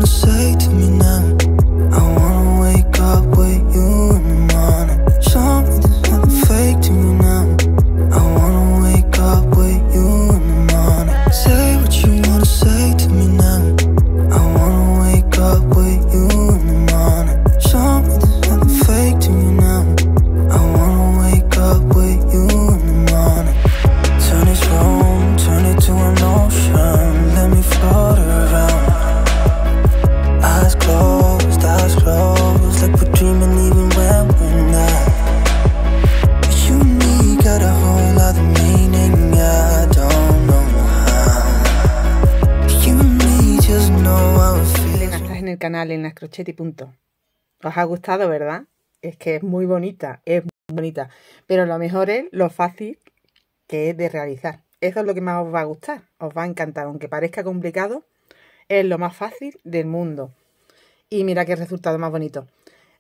wanna say to me now. I wanna wake up with you in the morning. Show me there's nothing fake to me now. I wanna wake up with you in the morning. Say what you wanna say to me now. I wanna wake up with you in the morning. Show me there's nothing fake to me now. I wanna wake up with you in the morning. Turn this room, turn it to an ocean. Let me float around. Eyes closed, like we're dreaming even when we're not. You and me got a whole other meaning, I don't know how. You and me just know how it feels. Elena, estás en el canal Elena Crochet y punto. ¿Os ha gustado, verdad? Es que es muy bonita, pero lo mejor es lo fácil que es de realizar. Eso es lo que más os va a gustar, os va a encantar, aunque parezca complicado, es lo más fácil del mundo. Y mira qué resultado más bonito.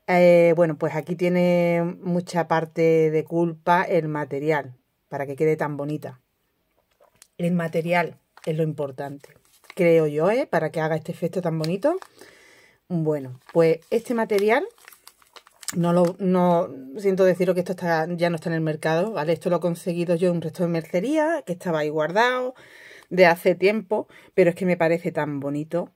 Bueno, pues aquí tiene mucha parte de culpa el material, para que quede tan bonita. El material es lo importante, creo yo, para que haga este efecto tan bonito. Bueno, pues este material, no siento deciros que esto ya no está en el mercado, ¿vale? Esto lo he conseguido yo en un resto de mercería, que estaba ahí guardado de hace tiempo, pero es que me parece tan bonito.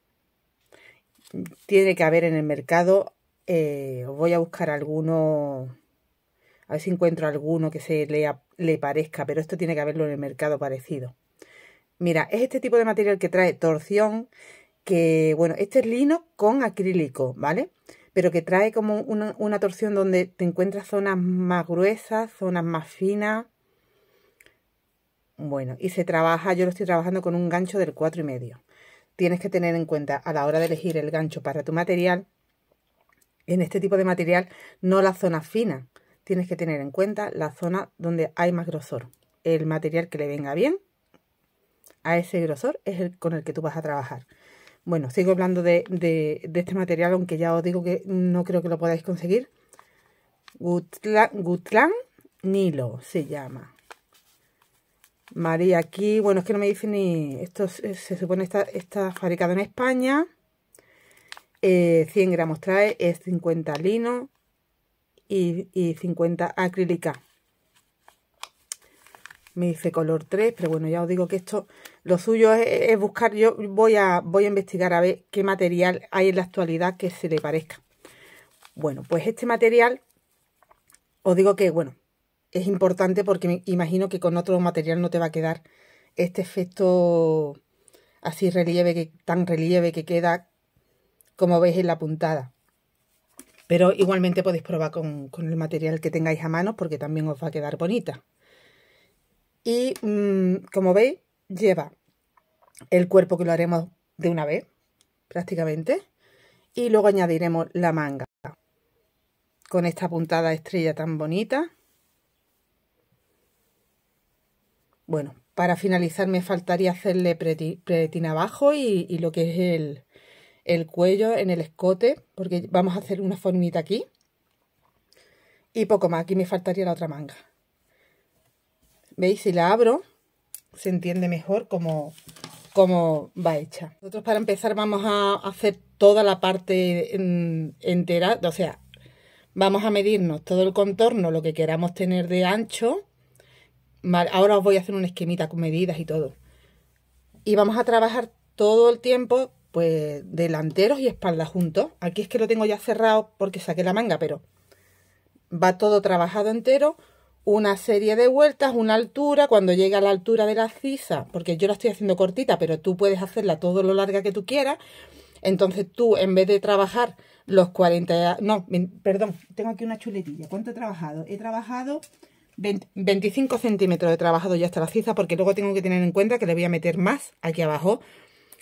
Tiene que haber en el mercado, os voy a buscar alguno, a ver si encuentro alguno que le parezca, pero esto tiene que haberlo en el mercado parecido. Mira, es este tipo de material que trae torsión, que bueno, este es lino con acrílico, ¿vale? Pero que trae como una torsión donde te encuentras zonas más gruesas, zonas más finas. Bueno, y se trabaja, yo lo estoy trabajando con un gancho del 4,5. Tienes que tener en cuenta a la hora de elegir el gancho para tu material, en este tipo de material, no la zona fina. Tienes que tener en cuenta la zona donde hay más grosor. El material que le venga bien a ese grosor es el con el que tú vas a trabajar. Bueno, sigo hablando de este material, aunque ya os digo que no creo que lo podáis conseguir. Gutlan Nilo se llama. María, aquí, bueno, es que no me dice ni... Esto se supone está fabricado en España. 100 gramos trae, es 50 lino y 50 acrílica. Me dice color 3, pero bueno, ya os digo que esto, lo suyo es buscar. Yo voy a investigar a ver qué material hay en la actualidad que se le parezca. Bueno, pues este material, os digo que, bueno, es importante porque me imagino que con otro material no te va a quedar este efecto así tan relieve que queda, como veis en la puntada. Pero igualmente podéis probar con el material que tengáis a mano, porque también os va a quedar bonita. Y como veis, lleva el cuerpo, que lo haremos de una vez, prácticamente. Y luego añadiremos la manga con esta puntada estrella tan bonita. Bueno, para finalizar me faltaría hacerle pretina abajo y lo que es el cuello en el escote, porque vamos a hacer una formita aquí. Y poco más, aquí me faltaría la otra manga. ¿Veis? Si la abro, se entiende mejor cómo va hecha. Nosotros para empezar vamos a hacer toda la parte entera, o sea, vamos a medirnos todo el contorno, lo que queramos tener de ancho. Vale, ahora os voy a hacer una esquemita con medidas y todo. Y vamos a trabajar todo el tiempo, pues, delanteros y espalda juntos. Aquí es que lo tengo ya cerrado porque saqué la manga, pero va todo trabajado entero. Una serie de vueltas, una altura, cuando llegue a la altura de la sisa, porque yo la estoy haciendo cortita, pero tú puedes hacerla todo lo larga que tú quieras. Entonces tú, en vez de trabajar los 40... No, perdón, tengo aquí una chuletilla. ¿Cuánto he trabajado? He trabajado 25 centímetros, he trabajado ya hasta la sisa, porque luego tengo que tener en cuenta que le voy a meter más aquí abajo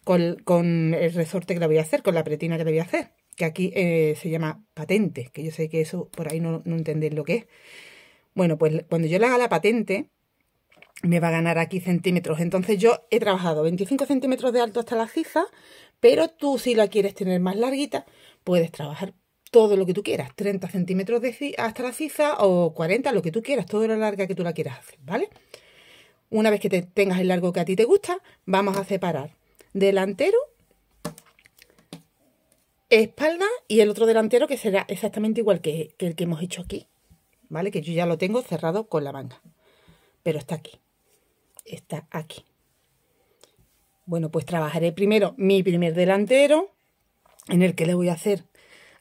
con el resorte que le voy a hacer, con la pretina que le voy a hacer, que aquí se llama patente, que yo sé que eso por ahí no entendéis lo que es. Bueno, pues cuando yo le haga la patente, me va a ganar aquí centímetros. Entonces yo he trabajado 25 centímetros de alto hasta la sisa, pero tú, si la quieres tener más larguita, puedes trabajar todo lo que tú quieras. 30 centímetros hasta la sisa o 40, lo que tú quieras, todo lo larga que tú la quieras hacer, ¿vale? Una vez que tengas el largo que a ti te gusta, vamos a separar delantero espalda y el otro delantero que será exactamente igual que el que hemos hecho aquí, ¿vale? Que yo ya lo tengo cerrado con la manga, pero está aquí, está aquí. Bueno, pues trabajaré primero mi primer delantero, en el que le voy a hacer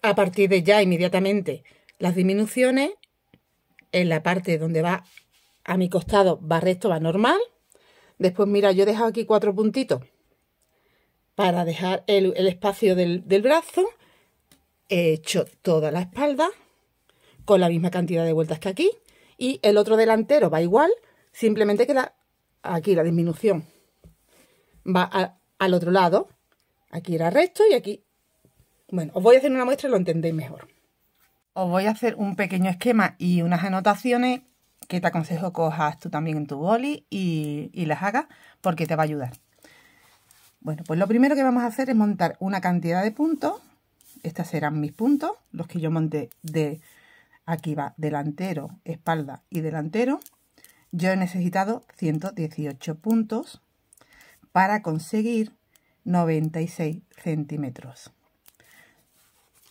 a partir de ya inmediatamente las disminuciones. En la parte donde va a mi costado va recto, va normal. Después, mira, yo he dejado aquí 4 puntitos para dejar el espacio del brazo. He hecho toda la espalda con la misma cantidad de vueltas que aquí. Y el otro delantero va igual, simplemente que aquí la disminución va al otro lado. Aquí era recto y aquí... Bueno, os voy a hacer una muestra y lo entendéis mejor. Os voy a hacer un pequeño esquema y unas anotaciones que te aconsejo que cojas tú también en tu boli y las hagas porque te va a ayudar. Bueno, pues lo primero que vamos a hacer es montar una cantidad de puntos. Estos serán mis puntos, los que yo monté de... Aquí va delantero, espalda y delantero. Yo he necesitado 118 puntos para conseguir 96 centímetros.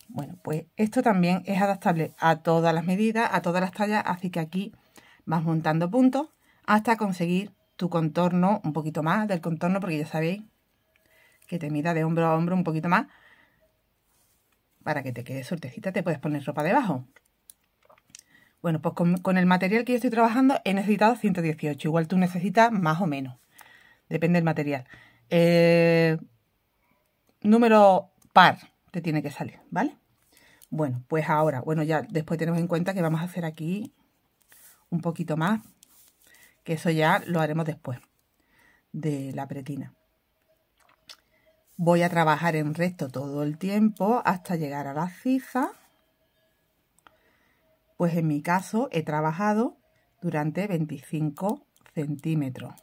Bueno, pues esto también es adaptable a todas las medidas, a todas las tallas, así que aquí vas montando puntos hasta conseguir tu contorno, un poquito más del contorno, porque ya sabéis que te mida de hombro a hombro un poquito más. Para que te quede suertecita te puedes poner ropa debajo. Bueno, pues con el material que yo estoy trabajando he necesitado 118. Igual tú necesitas más o menos. Depende del material. Número par te tiene que salir, ¿vale? Bueno, pues ahora, bueno, ya después tenemos en cuenta que vamos a hacer aquí un poquito más. Que eso ya lo haremos después de la pretina. Voy a trabajar en recto todo el tiempo hasta llegar a la ciza. Pues en mi caso he trabajado durante 25 centímetros.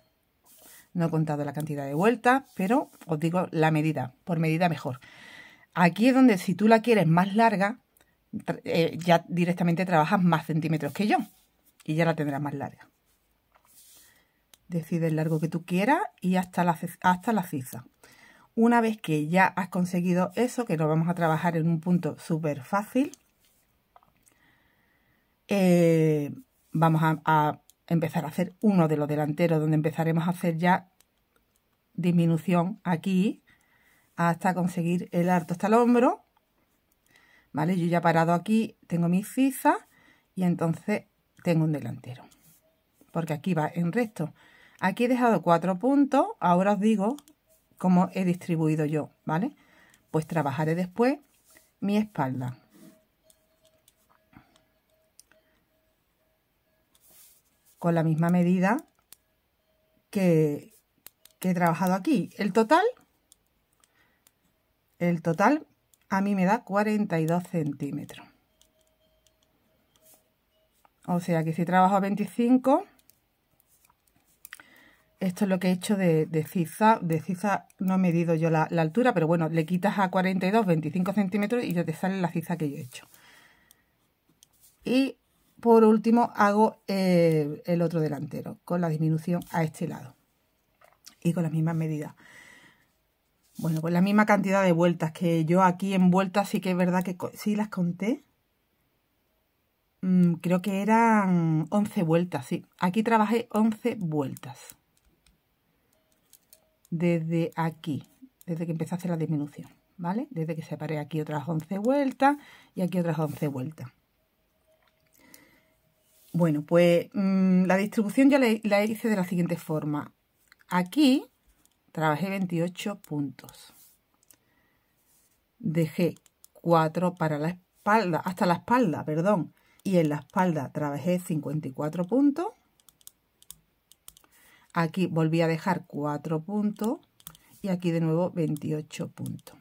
No he contado la cantidad de vueltas, pero os digo la medida, por medida mejor. Aquí es donde si tú la quieres más larga, ya directamente trabajas más centímetros que yo. Y ya la tendrás más larga. Decide el largo que tú quieras y hasta la ciza. Una vez que ya has conseguido eso, que lo vamos a trabajar en un punto súper fácil, vamos a empezar a hacer uno de los delanteros, donde empezaremos a hacer ya disminución aquí hasta conseguir el alto hasta el hombro, ¿vale? Yo ya he parado aquí, tengo mi ciza y entonces tengo un delantero, porque aquí va en recto. Aquí he dejado 4 puntos, ahora os digo cómo he distribuido yo, ¿vale? Pues trabajaré después mi espalda. Con la misma medida que he trabajado aquí. El total a mí me da 42 centímetros. O sea que si trabajo a 25, esto es lo que he hecho de ciza. De ciza no he medido yo la altura, pero bueno, le quitas a 42, 25 centímetros y ya te sale la ciza que yo he hecho. Y por último hago el otro delantero con la disminución a este lado y con las mismas medidas. Bueno, pues la misma cantidad de vueltas que yo aquí en vueltas sí que es verdad que sí las conté. Creo que eran 11 vueltas, sí. Aquí trabajé 11 vueltas. Desde aquí, desde que empecé a hacer la disminución, ¿vale? Desde que separé aquí otras 11 vueltas y aquí otras 11 vueltas. Bueno, pues la distribución ya la hice de la siguiente forma. Aquí trabajé 28 puntos. Dejé 4 para la espalda, hasta la espalda, perdón. Y en la espalda trabajé 54 puntos. Aquí volví a dejar 4 puntos. Y aquí de nuevo 28 puntos.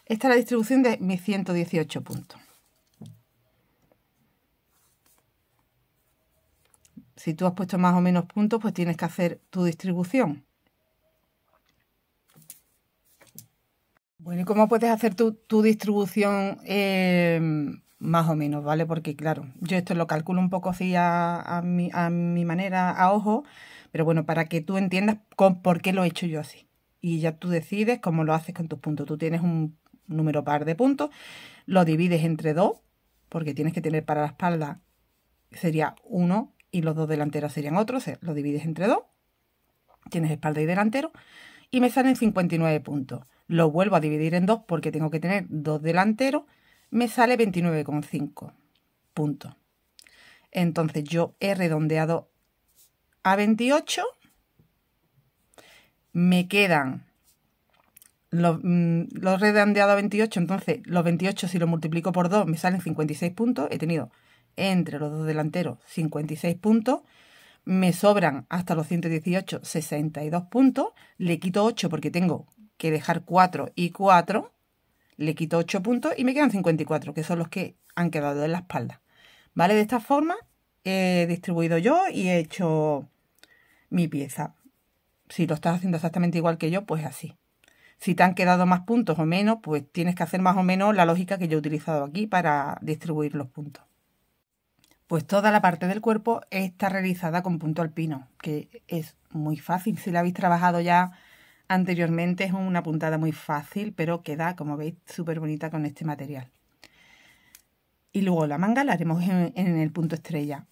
Esta es la distribución de mis 118 puntos. Si tú has puesto más o menos puntos, pues tienes que hacer tu distribución. Bueno, ¿y cómo puedes hacer tu distribución más o menos, ¿vale? Porque claro, yo esto lo calculo un poco así a mi manera, a ojo, pero bueno, para que tú entiendas por qué lo he hecho yo así. Y ya tú decides cómo lo haces con tus puntos. Tú tienes un número par de puntos, lo divides entre 2, porque tienes que tener para la espalda, sería 1 y los 2 delanteros serían otros, o sea, lo divides entre 2, tienes espalda y delantero, y me salen 59 puntos. Lo vuelvo a dividir en 2 porque tengo que tener 2 delanteros, me sale 29,5 puntos. Entonces yo he redondeado a 28, me quedan los redondeado a 28, entonces los 28 si lo multiplico por 2 me salen 56 puntos, he tenido entre los dos delanteros 56 puntos, me sobran hasta los 118 62 puntos, le quito 8 porque tengo que dejar 4 y 4, le quito 8 puntos y me quedan 54, que son los que han quedado en la espalda. ¿Vale? De esta forma he distribuido yo y he hecho mi pieza. Si lo estás haciendo exactamente igual que yo, pues así. Si te han quedado más puntos o menos, pues tienes que hacer más o menos la lógica que yo he utilizado aquí para distribuir los puntos. Pues toda la parte del cuerpo está realizada con punto alpino, que es muy fácil. Si la habéis trabajado ya anteriormente, es una puntada muy fácil, pero queda, como veis, súper bonita con este material. Y luego la manga la haremos en el punto estrella.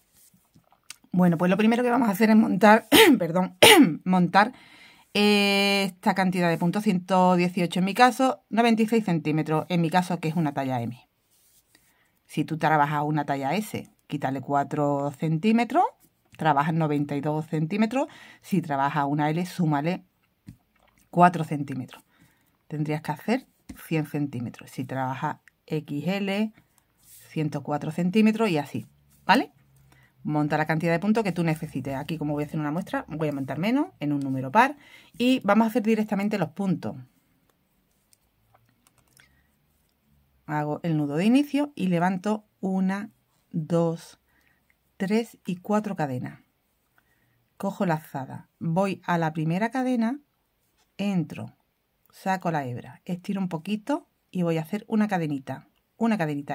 Bueno, pues lo primero que vamos a hacer es montar, montar esta cantidad de puntos, 118 en mi caso, 96 centímetros en mi caso, que es una talla M. Si tú trabajas una talla S, quítale 4 centímetros, trabajas 92 centímetros. Si trabajas una L, súmale 4 centímetros. Tendrías que hacer 100 centímetros. Si trabajas XL, 104 centímetros y así, ¿vale? Monta la cantidad de puntos que tú necesites. Aquí, como voy a hacer una muestra, voy a montar menos en un número par y vamos a hacer directamente los puntos. Hago el nudo de inicio y levanto 1, 2, 3 y 4 cadenas. Cojo lazada, voy a la primera cadena, entro, saco la hebra, estiro un poquito y voy a hacer una cadenita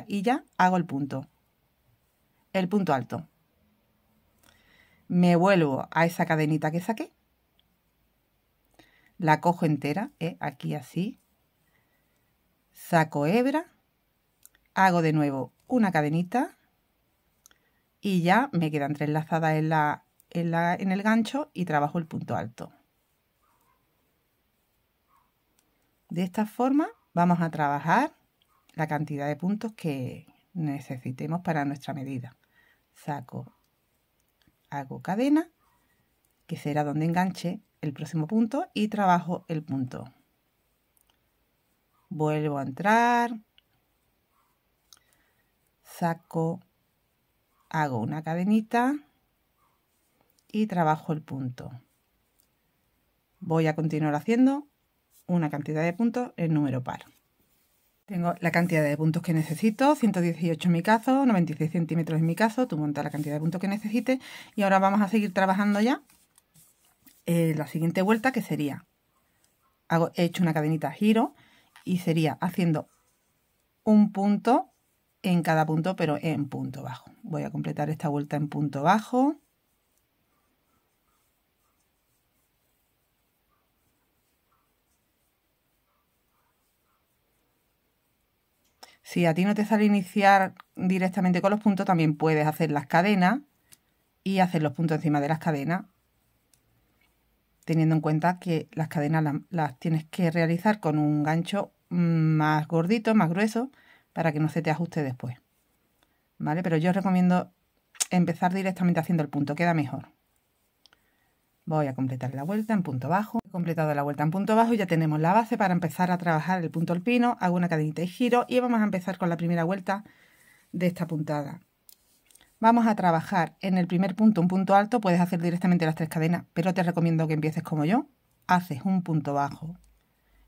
y ya hago el punto alto. Me vuelvo a esa cadenita que saqué, la cojo entera, aquí así, saco hebra, hago de nuevo una cadenita y ya me quedan 3 lazadas en el gancho y trabajo el punto alto. De esta forma vamos a trabajar la cantidad de puntos que necesitemos para nuestra medida. Saco, hago cadena, que será donde enganche el próximo punto, y trabajo el punto. Vuelvo a entrar, saco, hago una cadenita y trabajo el punto. Voy a continuar haciendo una cantidad de puntos en número par. Tengo la cantidad de puntos que necesito, 118 en mi caso, 96 centímetros en mi caso. Tú montas la cantidad de puntos que necesites y ahora vamos a seguir trabajando ya la siguiente vuelta, que sería, he hecho una cadenita, giro y sería haciendo un punto en cada punto, pero en punto bajo. Voy a completar esta vuelta en punto bajo. Si a ti no te sale iniciar directamente con los puntos, también puedes hacer las cadenas y hacer los puntos encima de las cadenas, teniendo en cuenta que las cadenas las tienes que realizar con un gancho más gordito, más grueso, para que no se te ajuste después, ¿vale? Pero yo os recomiendo empezar directamente haciendo el punto, queda mejor. Voy a completar la vuelta en punto bajo. He completado la vuelta en punto bajo y ya tenemos la base para empezar a trabajar el punto alpino. Hago una cadenita y giro y vamos a empezar con la primera vuelta de esta puntada. Vamos a trabajar en el primer punto un punto alto, puedes hacer directamente las 3 cadenas, pero te recomiendo que empieces como yo. Haces un punto bajo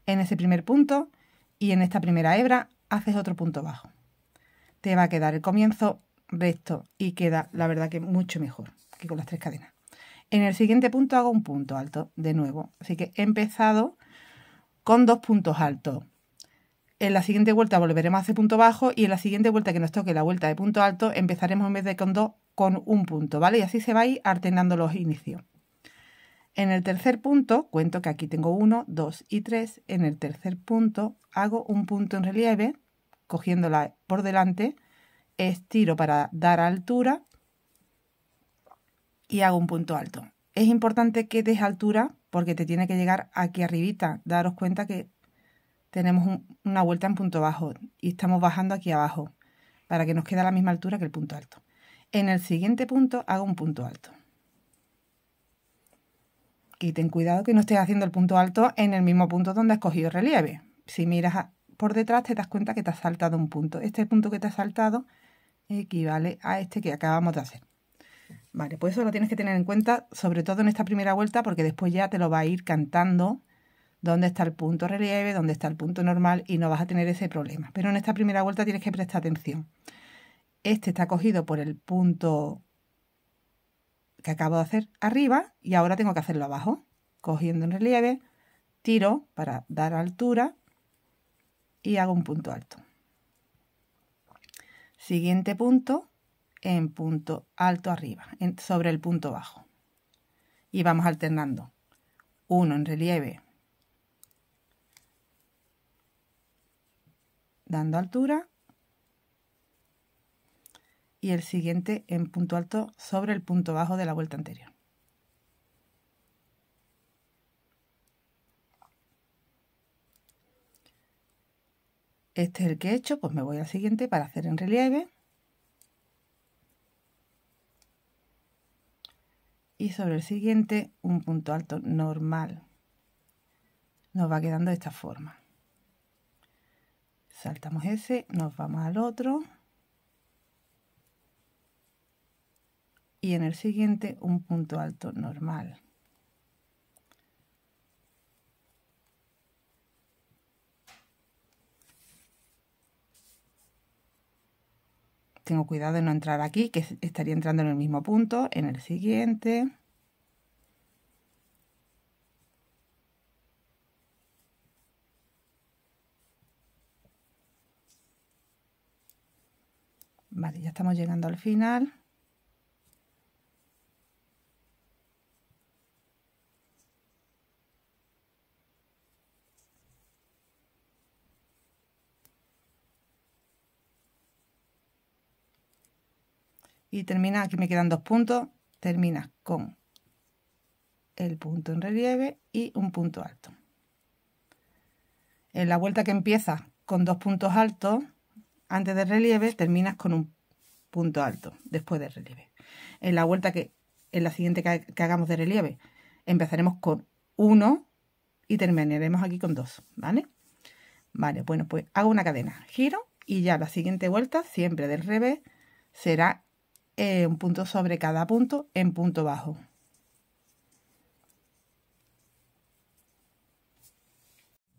en ese primer punto y en esta primera hebra haces otro punto bajo. Te va a quedar el comienzo recto y queda, la verdad, que mucho mejor que con las 3 cadenas. En el siguiente punto hago un punto alto de nuevo, así que he empezado con 2 puntos altos. En la siguiente vuelta volveremos a hacer punto bajo y en la siguiente vuelta que nos toque la vuelta de punto alto empezaremos en vez de con 2 con un punto, ¿vale? Y así se va a ir alternando los inicios. En el tercer punto, cuento que aquí tengo 1, 2 y 3. En el tercer punto hago un punto en relieve, cogiéndola por delante, estiro para dar altura y hago un punto alto. Es importante que des altura porque te tiene que llegar aquí arribita. Daros cuenta que tenemos una vuelta en punto bajo y estamos bajando aquí abajo para que nos quede a la misma altura que el punto alto. En el siguiente punto hago un punto alto. Y ten cuidado que no estés haciendo el punto alto en el mismo punto donde has cogido relieve. Si miras por detrás te das cuenta que te has saltado un punto. Este punto que te has saltado equivale a este que acabamos de hacer. Vale, pues eso lo tienes que tener en cuenta, sobre todo en esta primera vuelta, porque después ya te lo va a ir cantando dónde está el punto relieve, dónde está el punto normal y no vas a tener ese problema. Pero en esta primera vuelta tienes que prestar atención. Este está cogido por el punto que acabo de hacer arriba y ahora tengo que hacerlo abajo. Cogiendo en relieve, tiro para dar altura y hago un punto alto. Siguiente punto en punto alto arriba, sobre el punto bajo. Y vamos alternando. Uno en relieve, dando altura. Y el siguiente en punto alto sobre el punto bajo de la vuelta anterior. Este es el que he hecho, pues me voy al siguiente para hacer en relieve. Y sobre el siguiente un punto alto normal. Nos va quedando de esta forma. Saltamos ese, nos vamos al otro. Y en el siguiente un punto alto normal. Tengo cuidado de no entrar aquí, que estaría entrando en el mismo punto. En el siguiente. Vale, ya estamos llegando al final. Y termina, aquí me quedan 2 puntos, terminas con el punto en relieve y un punto alto. En la vuelta que empiezas con 2 puntos altos, antes del relieve, terminas con un punto alto, después del relieve. En la vuelta en la siguiente que hagamos de relieve, empezaremos con 1 y terminaremos aquí con 2, ¿vale? Vale, bueno, pues hago una cadena, giro y ya la siguiente vuelta, siempre del revés, será un punto sobre cada punto en punto bajo.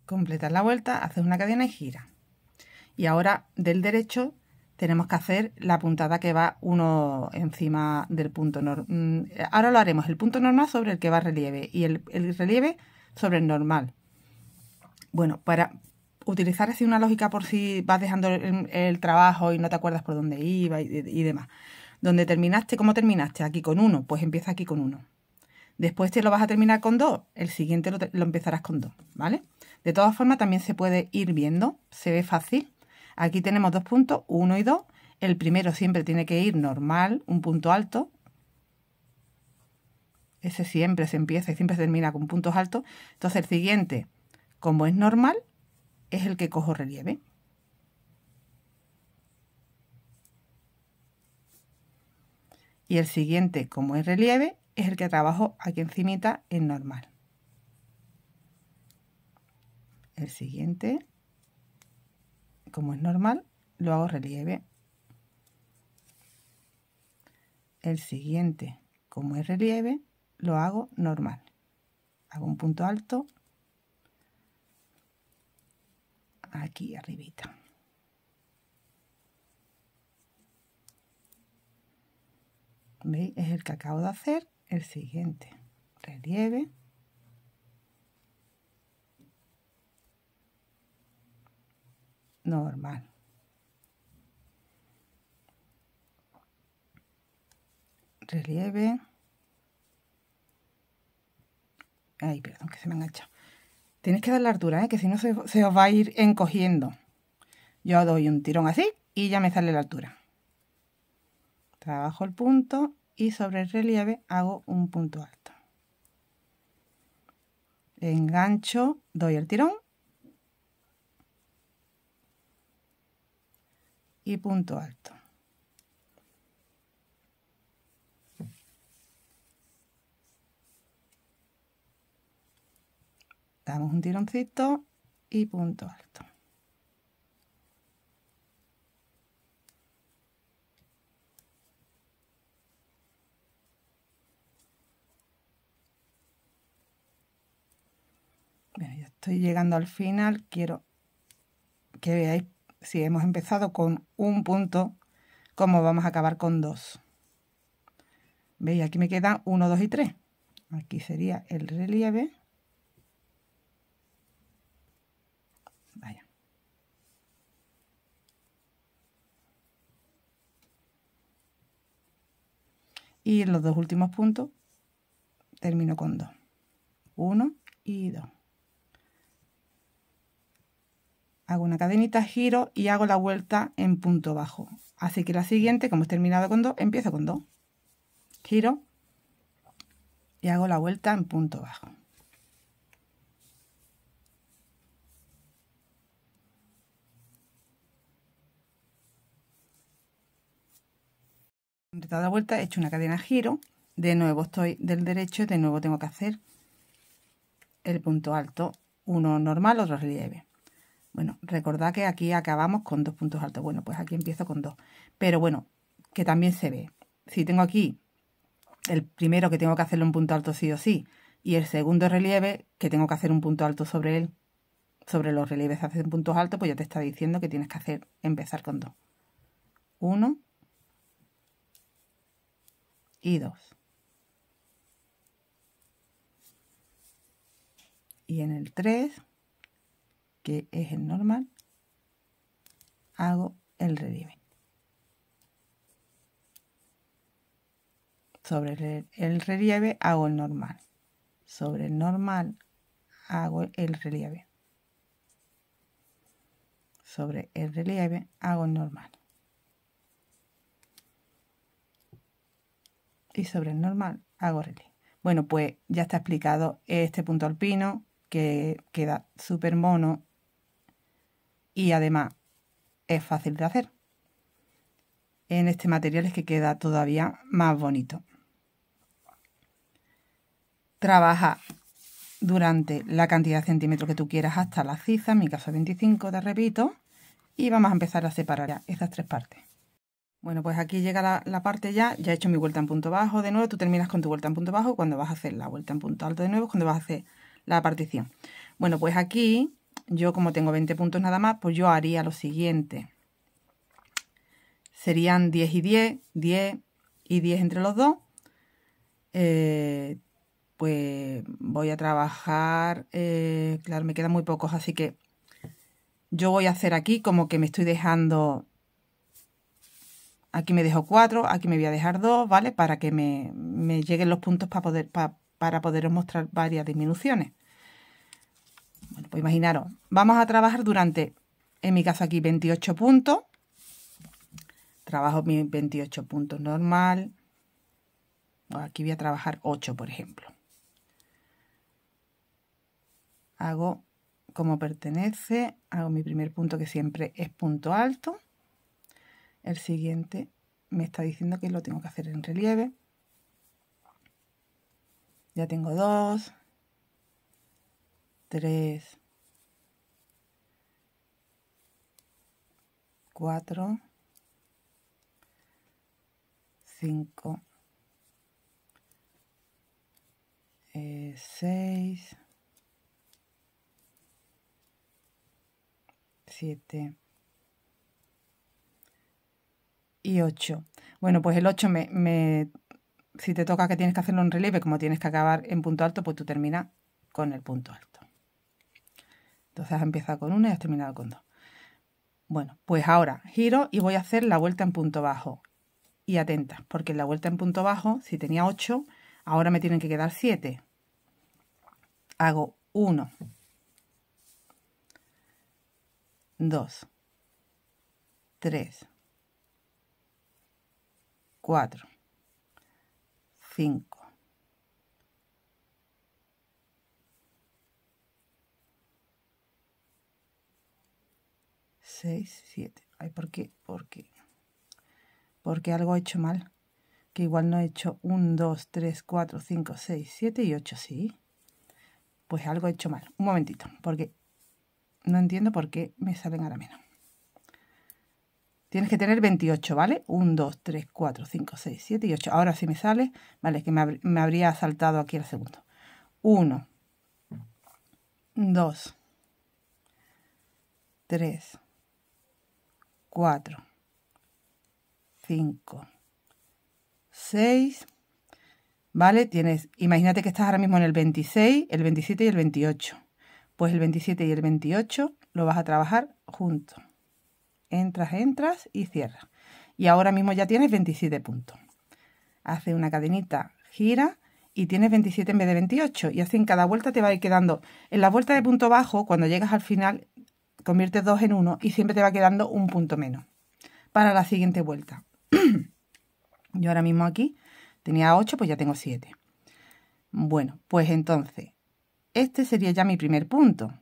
Completas la vuelta, haces una cadena y gira. Y ahora del derecho tenemos que hacer la puntada que va uno encima del punto normal. Ahora lo haremos el punto normal sobre el que va relieve y el relieve sobre el normal. Bueno, para utilizar así una lógica por si vas dejando el trabajo y no te acuerdas por dónde iba y demás. Donde terminaste, ¿cómo terminaste? Aquí con 1, pues empieza aquí con 1. Después te lo vas a terminar con 2, el siguiente lo empezarás con 2, ¿vale? De todas formas también se puede ir viendo, se ve fácil. Aquí tenemos 2 puntos, 1 y 2. El primero siempre tiene que ir normal, un punto alto. Ese siempre se empieza y siempre se termina con puntos altos. Entonces el siguiente, como es normal, es el que cojo relieve. Y el siguiente, como es relieve, es el que trabajo aquí encimita en normal. El siguiente, como es normal, lo hago relieve. El siguiente, como es relieve, lo hago normal. Hago un punto alto aquí arribita. ¿Veis? Es el que acabo de hacer. El siguiente, relieve. Normal. Relieve. Ay, perdón, que se me ha enganchado. Tenéis que dar la altura, que si no se os va a ir encogiendo. Yo doy un tirón así y ya me sale la altura. Trabajo el punto y sobre el relieve hago un punto alto. Engancho, doy el tirón y punto alto. Damos un tironcito y punto alto. Bueno, ya estoy llegando al final. Quiero que veáis si hemos empezado con un punto, cómo vamos a acabar con 2. ¿Veis? Aquí me quedan 1, 2 y 3. Aquí sería el relieve. Vaya. Y en los dos últimos puntos termino con 2. 1 y 2. Hago una cadenita, giro y hago la vuelta en punto bajo. Así que la siguiente, como he terminado con 2, empiezo con 2. Giro y hago la vuelta en punto bajo. Completada la vuelta, he hecho una cadena, giro, de nuevo estoy del derecho y de nuevo tengo que hacer el punto alto, uno normal, otro relieve. Bueno, recordad que aquí acabamos con 2 puntos altos. Bueno, pues aquí empiezo con 2. Pero bueno, que también se ve. Si tengo aquí el primero que tengo que hacerle un punto alto sí o sí, y el segundo relieve que tengo que hacer un punto alto sobre él, sobre los relieves se hacen puntos altos, pues ya te está diciendo que tienes que empezar con 2. 1 y 2. Y en el 3, que es el normal, hago el relieve. Sobre el relieve hago el normal. Sobre el normal hago el relieve. Sobre el relieve hago el normal. Y sobre el normal hago relieve. Bueno, pues ya está explicado este punto alpino, que queda súper mono y además es fácil de hacer. En este material es que queda todavía más bonito. Trabaja durante la cantidad de centímetros que tú quieras hasta la ciza, en mi caso 25, te repito, y vamos a empezar a separar ya esas 3 partes. Bueno, pues aquí llega la parte ya he hecho mi vuelta en punto bajo, de nuevo tú terminas con tu vuelta en punto bajo cuando vas a hacer la vuelta en punto alto de nuevo, cuando vas a hacer la partición. Bueno, pues aquí yo como tengo 20 puntos nada más, pues yo haría lo siguiente. Serían 10 y 10, 10 y 10 entre los dos. Pues voy a trabajar, claro, me quedan muy pocos, así que yo voy a hacer aquí como que me estoy dejando, aquí me dejo 4, aquí me voy a dejar 2, ¿vale? Para que me lleguen los puntos para poderos mostrar varias disminuciones. Bueno, pues imaginaros, vamos a trabajar durante, en mi caso aquí 28 puntos, trabajo mis 28 puntos normal, aquí voy a trabajar 8 por ejemplo. Hago como pertenece, hago mi primer punto que siempre es punto alto, el siguiente me está diciendo que lo tengo que hacer en relieve, ya tengo 2, 3, 4, 5, 6, 7 y 8. Bueno, pues el 8 si te toca que tienes que hacerlo en relieve, como tienes que acabar en punto alto, pues tú terminas con el punto alto. Entonces has empezado con 1 y has terminado con 2. Bueno, pues ahora giro y voy a hacer la vuelta en punto bajo. Y atentas, porque en la vuelta en punto bajo, si tenía 8, ahora me tienen que quedar 7. hago 1, 2, 3, 4, 5, 6, 7. Ay, ¿por qué? Porque algo he hecho mal. Que igual no he hecho 1, 2, 3, 4, 5, 6, 7 y 8, sí. Pues algo he hecho mal. Un momentito, porque no entiendo por qué me salen ahora menos. Tienes que tener 28, ¿vale? 1, 2, 3, 4, 5, 6, 7 y 8. Ahora sí me sale, vale, que me habría saltado aquí el segundo. 1, 2, 3, 4, 5, 6, ¿vale? Tienes, imagínate que estás ahora mismo en el 26, el 27 y el 28. Pues el 27 y el 28 lo vas a trabajar juntos. Entras y cierras. Y ahora mismo ya tienes 27 puntos. Hace una cadenita, gira y tienes 27 en vez de 28. Y así en cada vuelta te va a ir quedando. En la vuelta de punto bajo, cuando llegas al final, conviertes 2 en 1 y siempre te va quedando un punto menos para la siguiente vuelta. Yo ahora mismo aquí tenía 8, pues ya tengo 7. Bueno, pues entonces, este sería ya mi primer punto.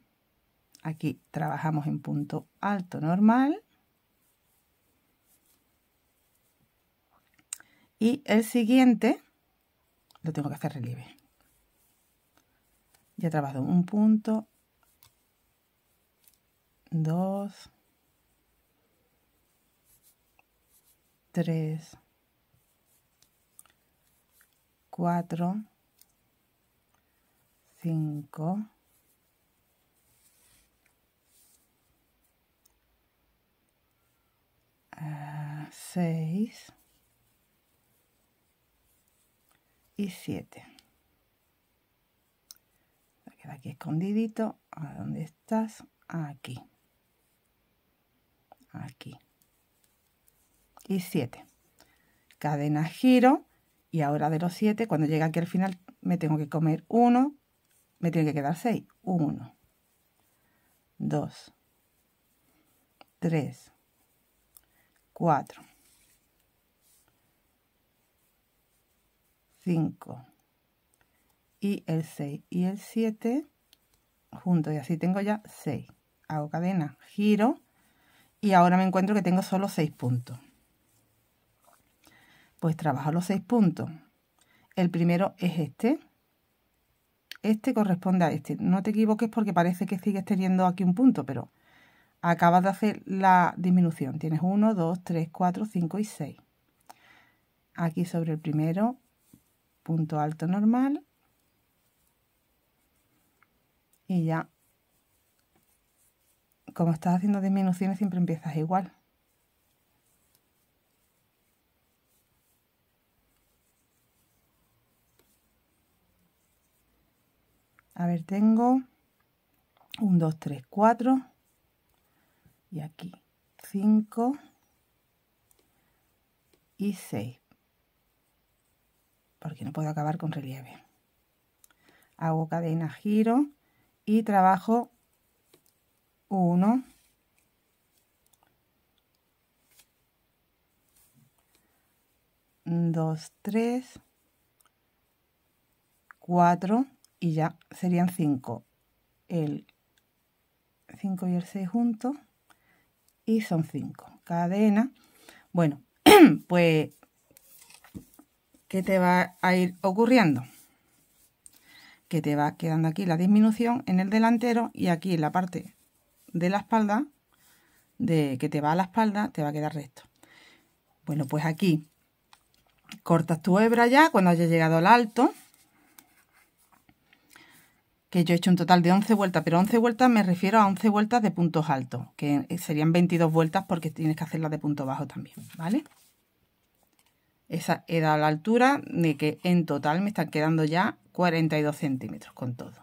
Aquí trabajamos en punto alto normal. Y el siguiente lo tengo que hacer relieve. Ya he trabajado un punto, 2, 3, 4, 5, 6 y 7. Queda aquí escondidito. ¿A dónde estás? Aquí. Aquí. Y 7. Cadena, giro. Y ahora de los 7, cuando llegue aquí al final, me tengo que comer 1. Me tiene que quedar 6. 1, 2, 3, 4, 5 y el 6 y el 7 juntos, y así tengo ya 6. Hago cadena, giro y ahora me encuentro que tengo solo 6 puntos. Pues trabajo los 6 puntos. El primero es este. Este corresponde a este. No te equivoques porque parece que sigues teniendo aquí un punto, pero acabas de hacer la disminución. Tienes 1, 2, 3, 4, 5 y 6. Aquí sobre el primero, punto alto normal. Y ya, como estás haciendo disminuciones, siempre empiezas igual. A ver, tengo 1, 2, 3, 4. Y aquí 5 y 6. Porque no puedo acabar con relieve. Hago cadena, giro y trabajo 1, 2, 3, 4 y ya serían 5. El 5 y el 6 juntos y son 5. Cadena. Bueno, pues, ¿qué te va a ir ocurriendo? Que te va quedando aquí la disminución en el delantero y aquí en la parte de la espalda, que te va a la espalda, te va a quedar recto. Bueno, pues aquí cortas tu hebra ya cuando hayas llegado al alto, que yo he hecho un total de 11 vueltas, pero 11 vueltas me refiero a 11 vueltas de puntos altos, que serían 22 vueltas porque tienes que hacerlas de punto bajo también, ¿vale? Esa era la altura de que en total me están quedando ya 42 centímetros con todo.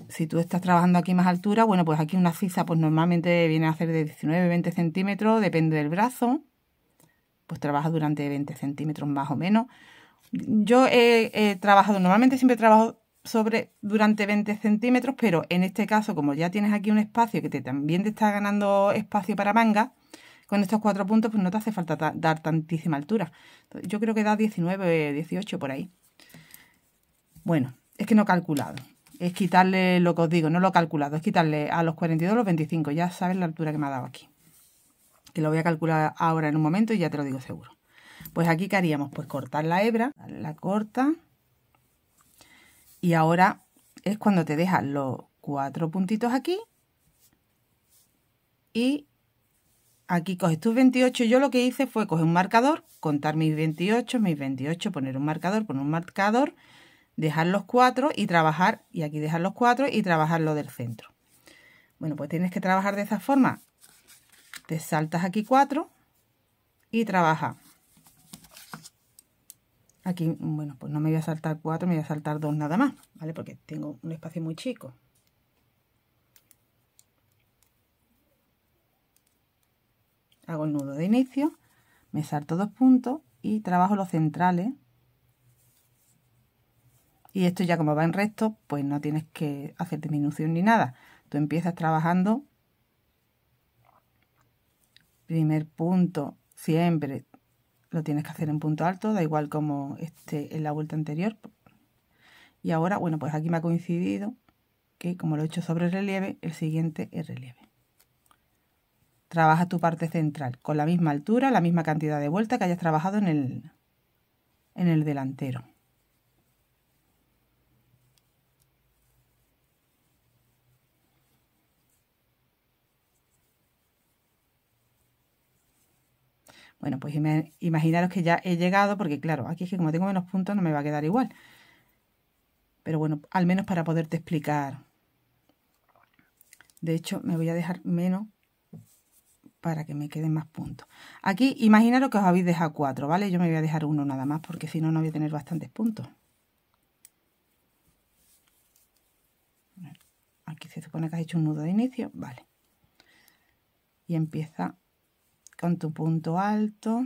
Si tú estás trabajando aquí más altura, bueno, pues aquí una sisa pues normalmente viene a hacer de 19-20 centímetros, depende del brazo. Pues trabaja durante 20 centímetros más o menos. Yo he trabajado, normalmente siempre trabajo durante 20 centímetros, pero en este caso, como ya tienes aquí un espacio que también te está ganando espacio para manga, con estos 4 puntos pues no te hace falta dar tantísima altura. Entonces, yo creo que da 19, 18 por ahí. Bueno, es que no he calculado. Es quitarle lo que os digo, no lo he calculado, es quitarle a los 42 los 25. Ya sabes la altura que me ha dado aquí. Que lo voy a calcular ahora en un momento y ya te lo digo seguro. Pues aquí, ¿qué haríamos? Pues cortar la hebra, la corta. Y ahora es cuando te dejas los 4 puntitos aquí. Y aquí coges tus 28. Yo lo que hice fue coger un marcador, contar mis 28, poner un marcador, dejar los 4 y trabajar. Y aquí dejar los 4 y trabajar lo del centro. Bueno, pues tienes que trabajar de esa forma. Te saltas aquí 4 y trabaja. Aquí, bueno, pues no me voy a saltar 4, me voy a saltar 2 nada más, ¿vale? Porque tengo un espacio muy chico. Hago el nudo de inicio, me salto 2 puntos y trabajo los centrales. Y esto ya como va en recto, pues no tienes que hacer disminución ni nada. Tú empiezas trabajando. Primer punto siempre lo tienes que hacer en punto alto, da igual como esté en la vuelta anterior. Y ahora, bueno, pues aquí me ha coincidido que como lo he hecho sobre relieve, el siguiente es relieve. Trabaja tu parte central con la misma altura, la misma cantidad de vueltas que hayas trabajado en el delantero. Bueno, pues imaginaros que ya he llegado, porque claro, aquí es que como tengo menos puntos no me va a quedar igual. Pero bueno, al menos para poderte explicar. De hecho, me voy a dejar menos para que me queden más puntos. Aquí, imaginaros que os habéis dejado 4, ¿vale? Yo me voy a dejar 1 nada más, porque si no, no voy a tener bastantes puntos. Aquí se supone que has hecho un nudo de inicio, vale. Y empieza con tu punto alto.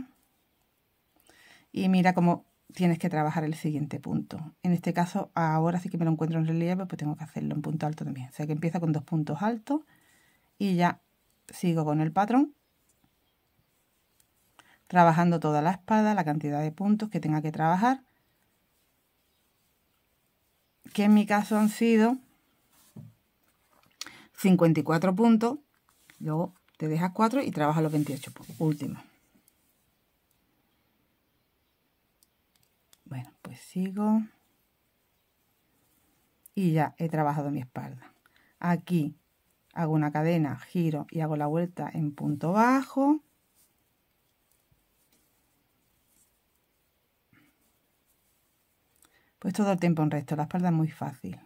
Y mira cómo tienes que trabajar el siguiente punto. En este caso, ahora sí que me lo encuentro en relieve, pues tengo que hacerlo en punto alto también. O sea que empieza con 2 puntos altos y ya sigo con el patrón, trabajando toda la espalda, la cantidad de puntos que tenga que trabajar, que en mi caso han sido 54 puntos. Luego te dejas 4 y trabajas los 28 últimos. Bueno, pues sigo. Y ya he trabajado mi espalda. Aquí hago una cadena, giro y hago la vuelta en punto bajo. Pues todo el tiempo en recto, la espalda es muy fácil.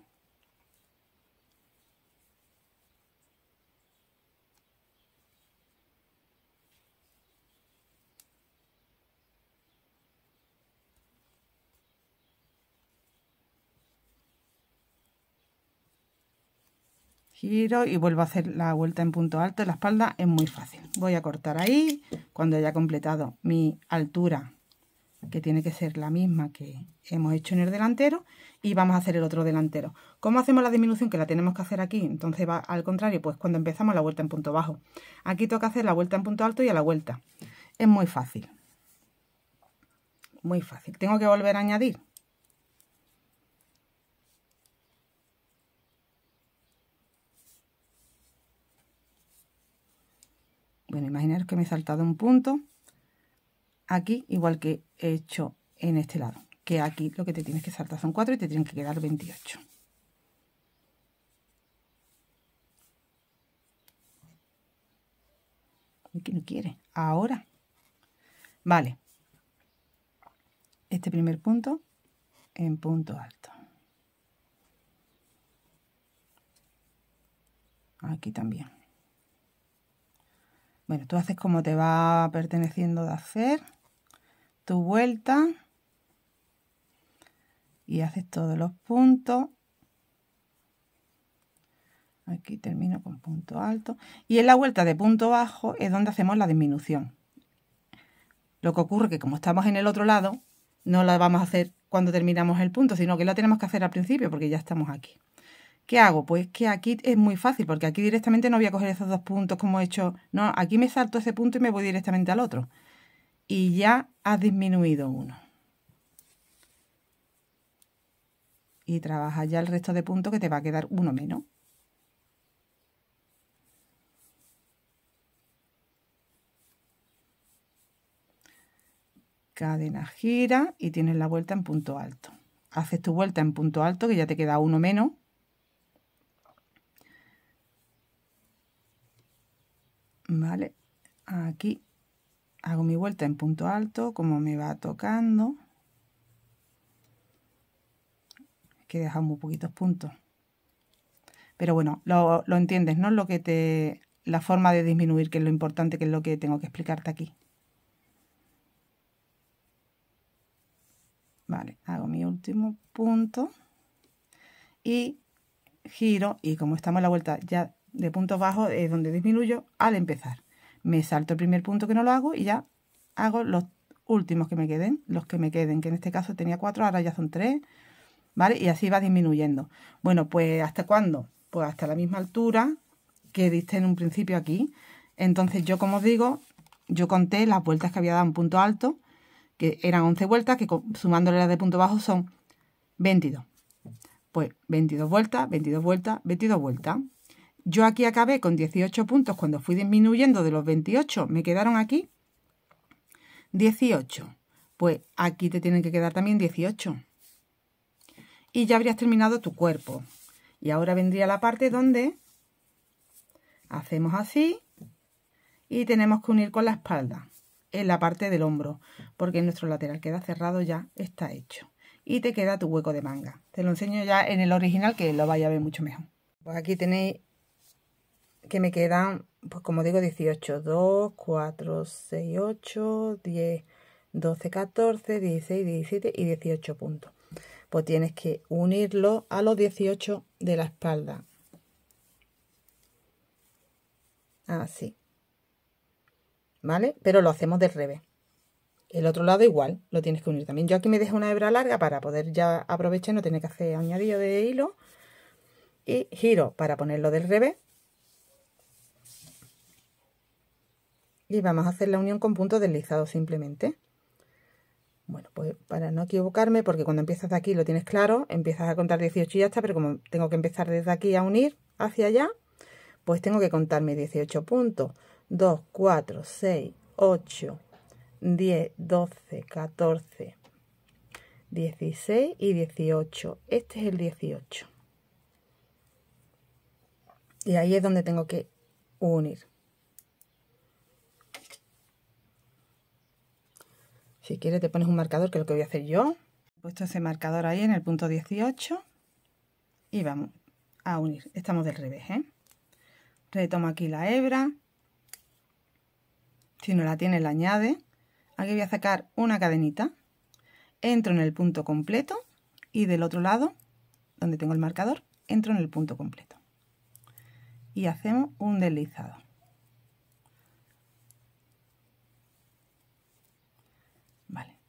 Giro y vuelvo a hacer la vuelta en punto alto. La espalda es muy fácil. Voy a cortar ahí cuando haya completado mi altura, que tiene que ser la misma que hemos hecho en el delantero, y vamos a hacer el otro delantero. ¿Cómo hacemos la disminución? Que la tenemos que hacer aquí, entonces va al contrario, pues cuando empezamos la vuelta en punto bajo. Aquí toca hacer la vuelta en punto alto y a la vuelta. Es muy fácil. Muy fácil. Tengo que volver a añadir. Bueno, imaginaros que me he saltado un punto aquí, igual que he hecho en este lado, que aquí lo que te tienes que saltar son 4 y te tienen que quedar 28. Aquí no quiere. Ahora. Vale. Este primer punto en punto alto. Aquí también. Bueno, tú haces como te va perteneciendo de hacer tu vuelta y haces todos los puntos. Aquí termino con punto alto y en la vuelta de punto bajo es donde hacemos la disminución. Lo que ocurre es que como estamos en el otro lado, no la vamos a hacer cuando terminamos el punto, sino que lo tenemos que hacer al principio porque ya estamos aquí. ¿Qué hago? Pues que aquí es muy fácil, porque aquí directamente no voy a coger esos dos puntos como he hecho. No, aquí me salto ese punto y me voy directamente al otro. Y ya has disminuido uno. Y trabajas ya el resto de puntos que te va a quedar uno menos. Cadena, gira y tienes la vuelta en punto alto. Haces tu vuelta en punto alto, que ya te queda uno menos. Vale, aquí hago mi vuelta en punto alto, como me va tocando. Que he dejado muy poquitos puntos. Pero bueno, lo entiendes, ¿no? La forma de disminuir, que es lo importante, que es lo que tengo que explicarte aquí. Vale, hago mi último punto y giro, y como estamos en la vuelta ya de puntos bajos, es donde disminuyo al empezar. Me salto el primer punto que no lo hago y ya hago los últimos que me queden, que en este caso tenía 4, ahora ya son 3, ¿vale? Y así va disminuyendo. Bueno, pues ¿hasta cuándo? Pues hasta la misma altura que diste en un principio aquí. Entonces yo, como os digo, yo conté las vueltas que había dado en punto alto, que eran 11 vueltas, que sumándole las de punto bajo son 22. Pues 22 vueltas, 22 vueltas, 22 vueltas. Yo aquí acabé con 18 puntos cuando fui disminuyendo de los 28. Me quedaron aquí 18. Pues aquí te tienen que quedar también 18. Y ya habrías terminado tu cuerpo. Y ahora vendría la parte donde hacemos así y tenemos que unir con la espalda en la parte del hombro, porque nuestro lateral queda cerrado, ya está hecho. Y te queda tu hueco de manga. Te lo enseño ya en el original, que lo vais a ver mucho mejor. Pues aquí tenéis que me quedan, pues como digo, 18. 2, 4, 6, 8, 10, 12, 14, 16, 17 y 18 puntos. Pues tienes que unirlo a los 18 de la espalda. Así. ¿Vale? Pero lo hacemos del revés. El otro lado igual, lo tienes que unir también. Yo aquí me dejo una hebra larga para poder ya aprovechar, no tener que hacer añadido de hilo. Y giro para ponerlo del revés. Y vamos a hacer la unión con puntos deslizados simplemente. Bueno, pues para no equivocarme, porque cuando empiezas de aquí lo tienes claro, empiezas a contar 18 y ya está, pero como tengo que empezar desde aquí a unir hacia allá, pues tengo que contarme 18 puntos. 2, 4, 6, 8, 10, 12, 14, 16 y 18. Este es el 18. Y ahí es donde tengo que unir. Si quieres te pones un marcador, que es lo que voy a hacer yo. He puesto ese marcador ahí en el punto 18 y vamos a unir. Estamos del revés, ¿eh? Retomo aquí la hebra. Si no la tienes, la añades. Aquí voy a sacar una cadenita. Entro en el punto completo y del otro lado, donde tengo el marcador, entro en el punto completo. Y hacemos un deslizado.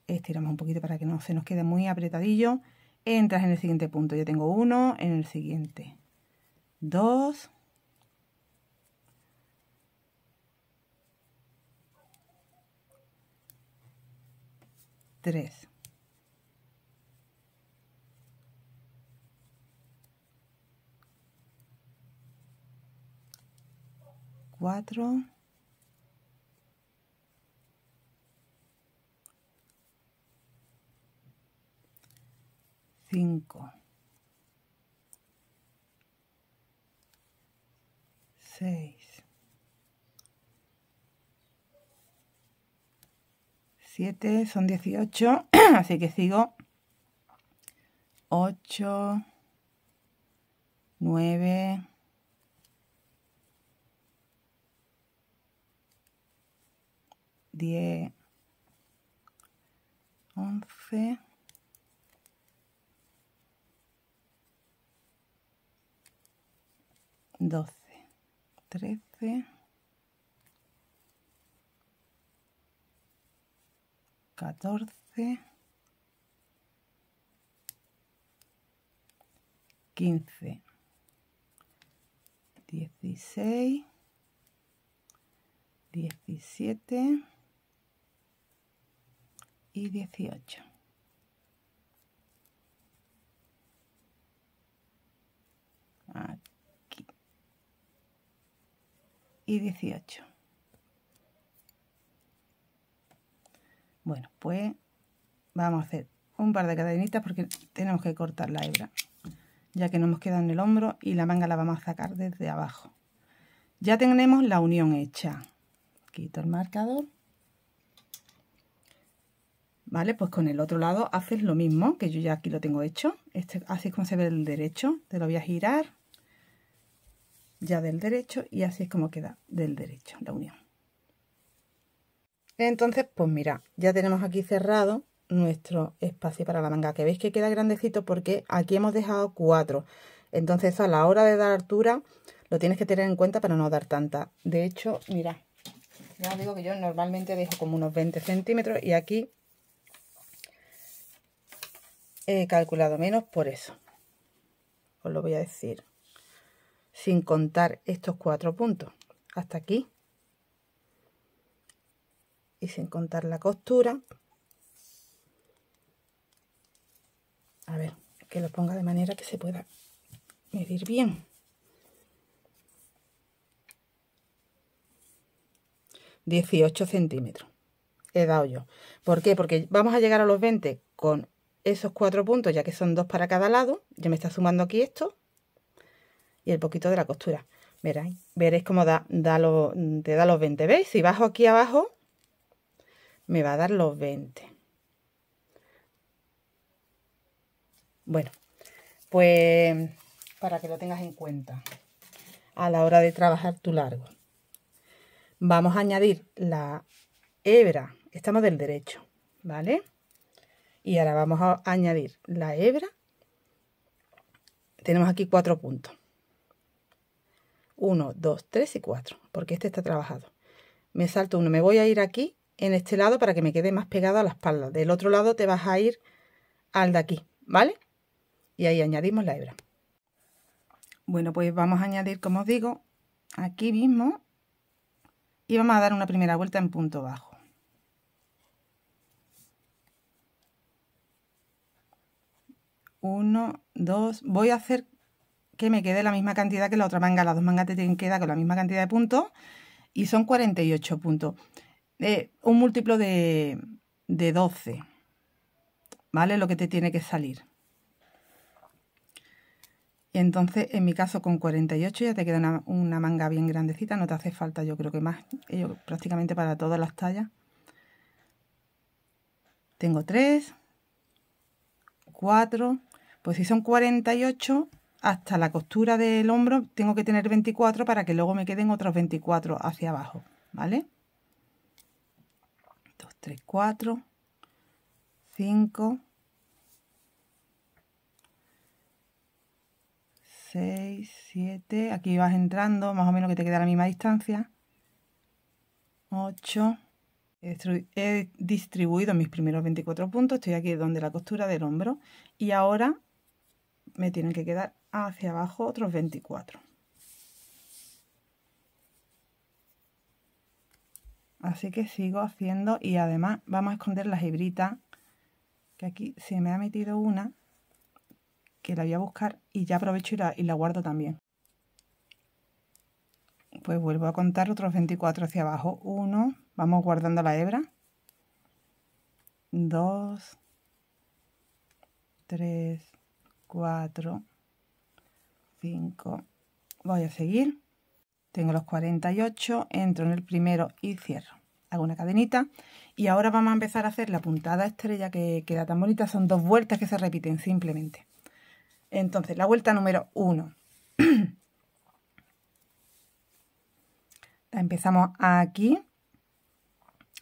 Estiramos un poquito para que no se nos quede muy apretadillo. Entras en el siguiente punto. Yo tengo 1, en el siguiente 2, 3, 4, 5, 6, 7, son 18, así que sigo 8, 9, 10, 11, 12, 13, 14, 15, 16, 17 y 18. Aquí. Y 18. Bueno, pues vamos a hacer un par de cadenitas porque tenemos que cortar la hebra, ya que nos hemos quedado en el hombro y la manga la vamos a sacar desde abajo. Ya tenemos la unión hecha. Quito el marcador. Vale, pues con el otro lado haces lo mismo, que yo ya aquí lo tengo hecho. Así es como se ve el derecho. Te lo voy a girar ya del derecho y así es como queda del derecho la unión. Entonces, pues mira, ya tenemos aquí cerrado nuestro espacio para la manga, que veis que queda grandecito porque aquí hemos dejado 4. Entonces a la hora de dar altura lo tienes que tener en cuenta para no dar tanta. De hecho, mira, ya os digo que yo normalmente dejo como unos 20 centímetros y aquí he calculado menos por eso. Os lo voy a decir. Sin contar estos 4 puntos. Hasta aquí. Y sin contar la costura. A ver, que lo ponga de manera que se pueda medir bien. 18 centímetros he dado yo. ¿Por qué? Porque vamos a llegar a los 20 con esos 4 puntos, ya que son 2 para cada lado. Ya me está sumando aquí esto y el poquito de la costura. Veréis cómo te da los 20. ¿Veis? Si bajo aquí abajo me va a dar los 20. Bueno, pues para que lo tengas en cuenta a la hora de trabajar tu largo. Vamos a añadir la hebra, estamos del derecho, ¿vale? Y ahora vamos a añadir la hebra. Tenemos aquí 4 puntos. 1, 2, 3 y 4, porque este está trabajado. Me salto uno, me voy a ir aquí, en este lado, para que me quede más pegado a la espalda. Del otro lado te vas a ir al de aquí, ¿vale? Y ahí añadimos la hebra. Bueno, pues vamos a añadir, como os digo, aquí mismo. Y vamos a dar una primera vuelta en punto bajo. Uno, dos. Voy a hacer que me quede la misma cantidad que la otra manga. Las dos mangas te tienen que quedar con la misma cantidad de puntos. Y son 48 puntos. Un múltiplo de 12. ¿Vale? Lo que te tiene que salir. Y entonces, en mi caso, con 48 ya te queda una manga bien grandecita. No te hace falta, yo creo que más. Prácticamente para todas las tallas. Tengo 3, 4. Pues si son 48, hasta la costura del hombro tengo que tener 24 para que luego me queden otros 24 hacia abajo. ¿Vale? 2, 3, 4, 5, 6, 7, aquí vas entrando, más o menos que te queda a la misma distancia. 8, he distribuido mis primeros 24 puntos, estoy aquí donde la costura del hombro y ahora me tienen que quedar hacia abajo otros 24. Así que sigo haciendo y además vamos a esconder las hebritas, que aquí se me ha metido una, que la voy a buscar y ya aprovecho y la guardo también. Pues vuelvo a contar otros 24 hacia abajo. 1, vamos guardando la hebra. 2, 3, 4, 5. Voy a seguir. Tengo los 48, entro en el primero y cierro. Hago una cadenita y ahora vamos a empezar a hacer la puntada estrella que queda tan bonita. Son 2 vueltas que se repiten simplemente. Entonces, la vuelta número 1. La empezamos aquí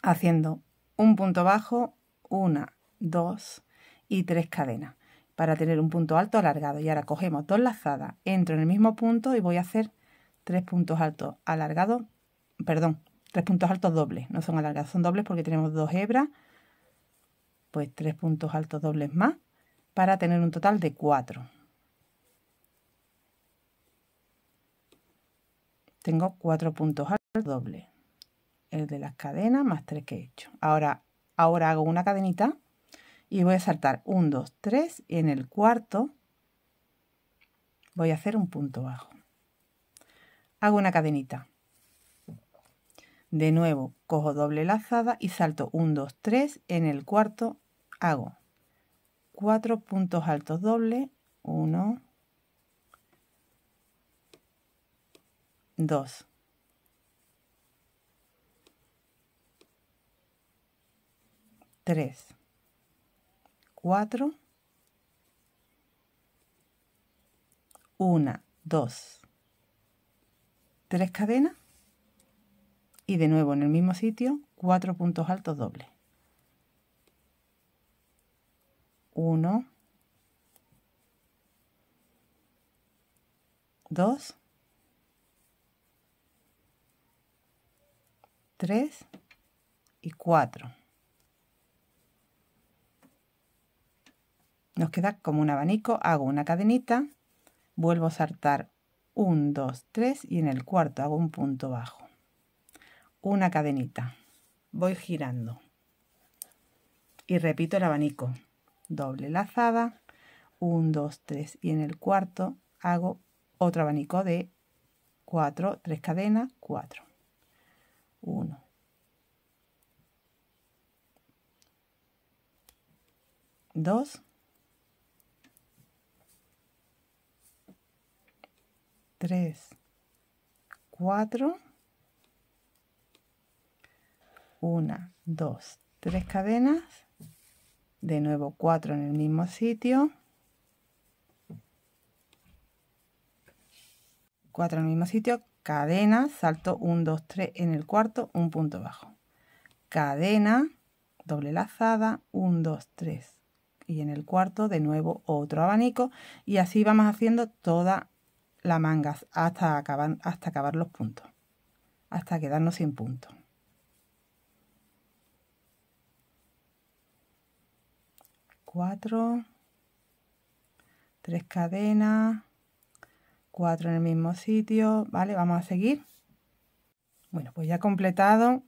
haciendo un punto bajo, 1, 2 y 3 cadenas para tener un punto alto alargado. Y ahora cogemos 2 lazadas, entro en el mismo punto y voy a hacer 3 puntos altos alargados, perdón, 3 puntos altos dobles, no son alargados, son dobles porque tenemos 2 hebras, pues 3 puntos altos dobles más para tener un total de 4. tengo 4 puntos altos dobles. El de las cadenas más 3 que he hecho. Ahora hago una cadenita y voy a saltar 1, 2, 3 y en el cuarto voy a hacer un punto bajo. Hago una cadenita. De nuevo cojo doble lazada y salto 1, 2, 3. En el cuarto hago 4 puntos altos dobles. 1, 2, 3, 4, 1, 2, 3 cadenas y de nuevo en el mismo sitio 4 puntos altos dobles. 1, 2, 3 y 4. Nos queda como un abanico, hago una cadenita, vuelvo a saltar 1, 2, 3 y en el cuarto hago un punto bajo. Una cadenita, voy girando y repito el abanico. Doble lazada, 1, 2, 3 y en el cuarto hago otro abanico de 4, 3 cadenas, 4. 1, 2, 3, 4, 1, 2, 3 cadenas, de nuevo 4 en el mismo sitio, 4 en el mismo sitio, cadena, salto 1, 2, 3 en el cuarto, un punto bajo, cadena, doble lazada, 1, 2, 3 y en el cuarto de nuevo otro abanico y así vamos haciendo toda la manga hasta acabar los puntos, hasta quedarnos sin puntos. 4, 3 cadenas, 4 en el mismo sitio, ¿vale? Vamos a seguir. Bueno, pues ya he completado,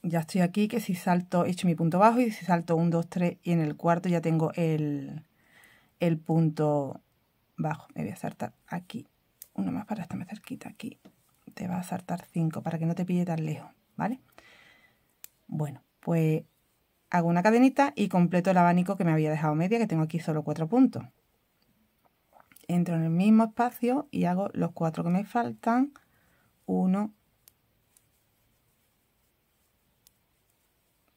ya estoy aquí, que si salto, he hecho mi punto bajo y si salto 1, 2, 3 y en el cuarto ya tengo el punto bajo. Me voy a saltar aquí, uno más para estar más cerquita, aquí. Te vas a saltar 5 para que no te pille tan lejos, ¿vale? Bueno, pues hago una cadenita y completo el abanico que me había dejado media, que tengo aquí solo 4 puntos. Entro en el mismo espacio y hago los 4 que me faltan. 1,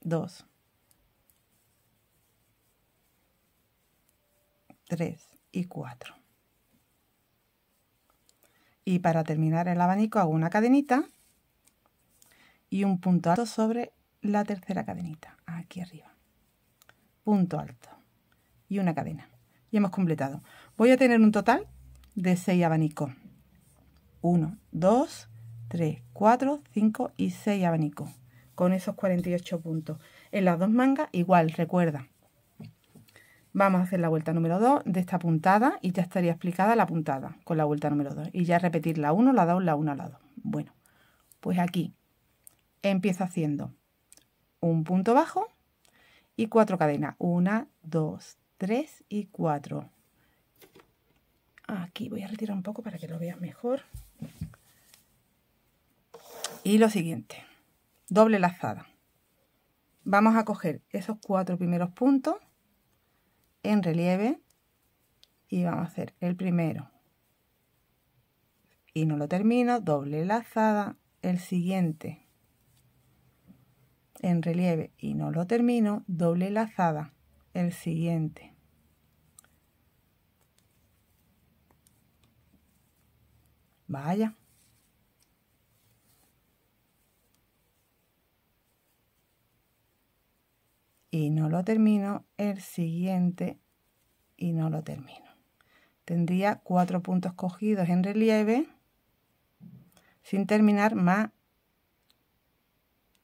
2, 3 y 4. Y para terminar el abanico hago una cadenita y un punto alto sobre la tercera cadenita, aquí arriba. Punto alto y una cadena. Y hemos completado. Voy a tener un total de 6 abanicos. 1, 2, 3, 4, 5 y 6 abanicos. Con esos 48 puntos. En las dos mangas igual, recuerda. Vamos a hacer la vuelta número 2 de esta puntada y ya estaría explicada la puntada con la vuelta número 2. Y ya repetir la 1, la 2, la 1, la 2. Bueno, pues aquí empiezo haciendo un punto bajo y 4 cadenas. 1, 2, 3 y 4. Aquí voy a retirar un poco para que lo veas mejor. Y lo siguiente, doble lazada. Vamos a coger esos 4 primeros puntos en relieve y vamos a hacer el primero y no lo termino, doble lazada, el siguiente en relieve y no lo termino, doble lazada, el siguiente. Vaya. Y no lo termino, el siguiente y no lo termino. Tendría 4 puntos cogidos en relieve sin terminar más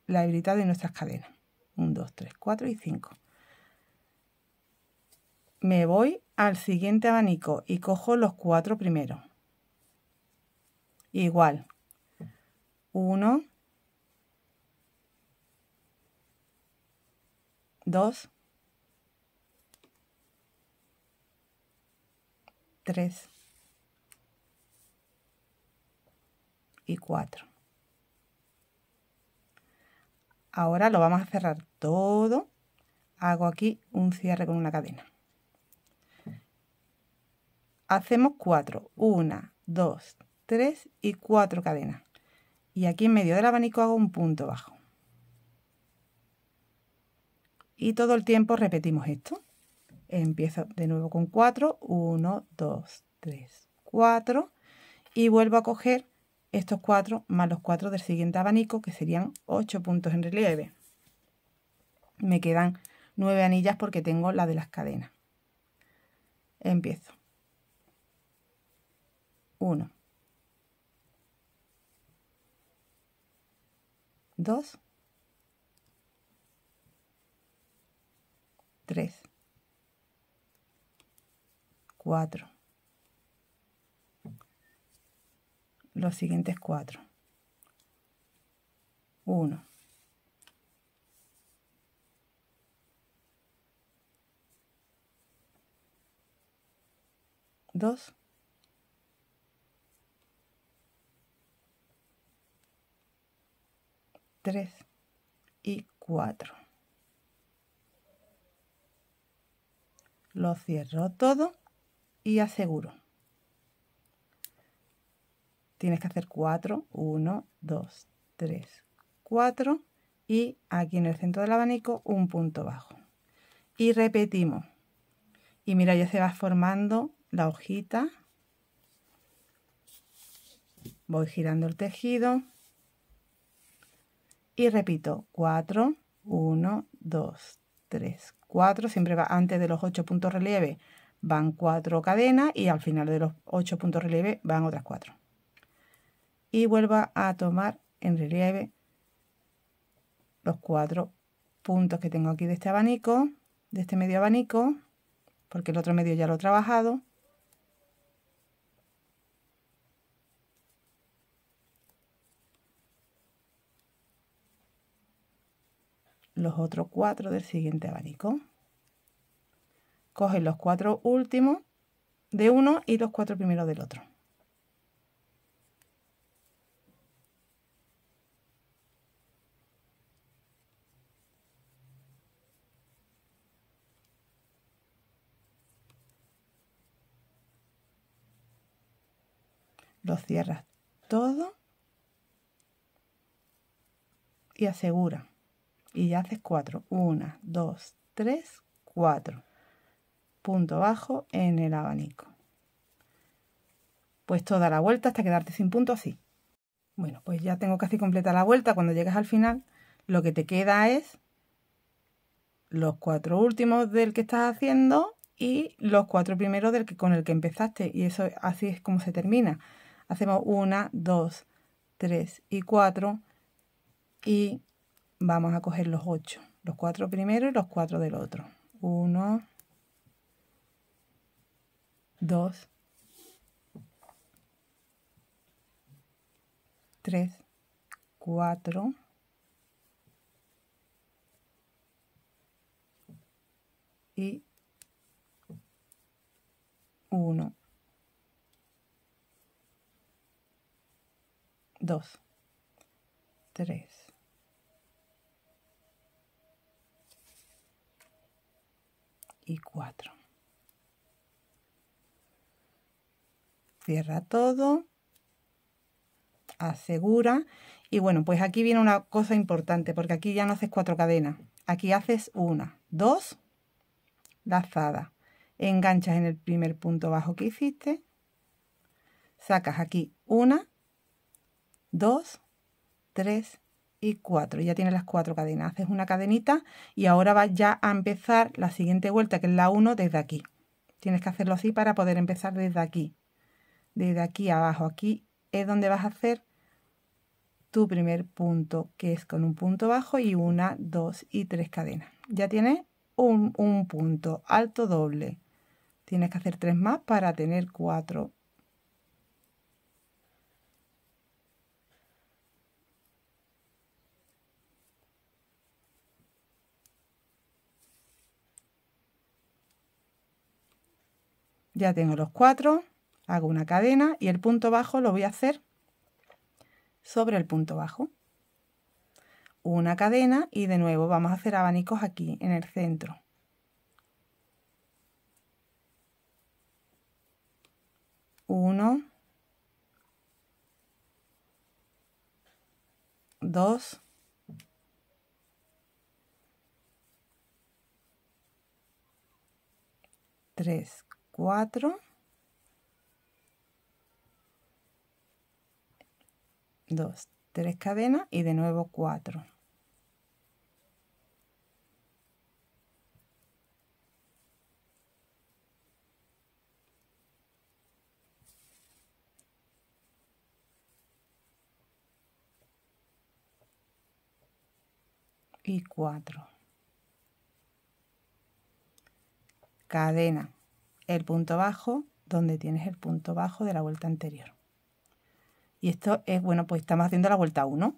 la hebrita de nuestras cadenas. 1, 2, 3, 4 y 5. Me voy al siguiente abanico y cojo los 4 primeros. Igual, 1, 2, 3 y 4. Ahora lo vamos a cerrar todo. Hago aquí un cierre con una cadena. Hacemos 4, 1, 2, 3 y 4 cadenas. Y aquí en medio del abanico hago un punto bajo. Y todo el tiempo repetimos esto. Empiezo de nuevo con 4, 1, 2, 3, 4 y vuelvo a coger estos 4 más los 4 del siguiente abanico, que serían 8 puntos en relieve. Me quedan 9 anillas porque tengo la de las cadenas. Empiezo. 1, 2, 3, 4, los siguientes 4, 1, 2, 3 y 4. Lo cierro todo y aseguro. Tienes que hacer 4, 1, 2, 3, 4 y aquí en el centro del abanico un punto bajo. Y repetimos. Y mira, ya se va formando la hojita. Voy girando el tejido. Y repito, 4, 1, 2, 3, 4. Siempre va antes de los 8 puntos relieve. Van 4 cadenas y al final de los 8 puntos relieve van otras 4. Y vuelvo a tomar en relieve los 4 puntos que tengo aquí de este abanico, de este medio abanico, porque el otro medio ya lo he trabajado. Los otros 4 del siguiente abanico. Coges los 4 últimos de uno y los 4 primeros del otro. Los cierras todo y asegura. Y ya haces 4. 1, 2, 3, 4. Punto bajo en el abanico. Pues toda la vuelta hasta quedarte sin punto así. Bueno, pues ya tengo casi completa la vuelta. Cuando llegas al final, lo que te queda es los 4 últimos del que estás haciendo y los 4 primeros del que, con el que empezaste. Y eso así es como se termina. Hacemos 1, 2, 3 y 4 y vamos a coger los 8. Los 4 primeros y los 4 del otro. 1, 2, 3, 4 y 1, 2, 3 y 4. Cierra todo, asegura y bueno, pues aquí viene una cosa importante porque aquí ya no haces 4 cadenas, aquí haces 1, 2 lazadas, enganchas en el primer punto bajo que hiciste, sacas aquí 1, 2, 3 y 4, ya tienes las 4 cadenas, haces una cadenita y ahora vas ya a empezar la siguiente vuelta que es la 1 desde aquí. Tienes que hacerlo así para poder empezar desde aquí abajo. Aquí es donde vas a hacer tu primer punto, que es con un punto bajo y 1, 2 y 3 cadenas. Ya tienes un punto alto doble. Tienes que hacer 3 más para tener 4. Ya tengo los 4, hago una cadena y el punto bajo lo voy a hacer sobre el punto bajo. Una cadena y de nuevo vamos a hacer abanicos aquí en el centro. 1, 2, 3, 4, 2, 3 cadenas y de nuevo 4. Y 4. Cadena el punto bajo donde tienes el punto bajo de la vuelta anterior. Y esto es, bueno, pues estamos haciendo la vuelta 1.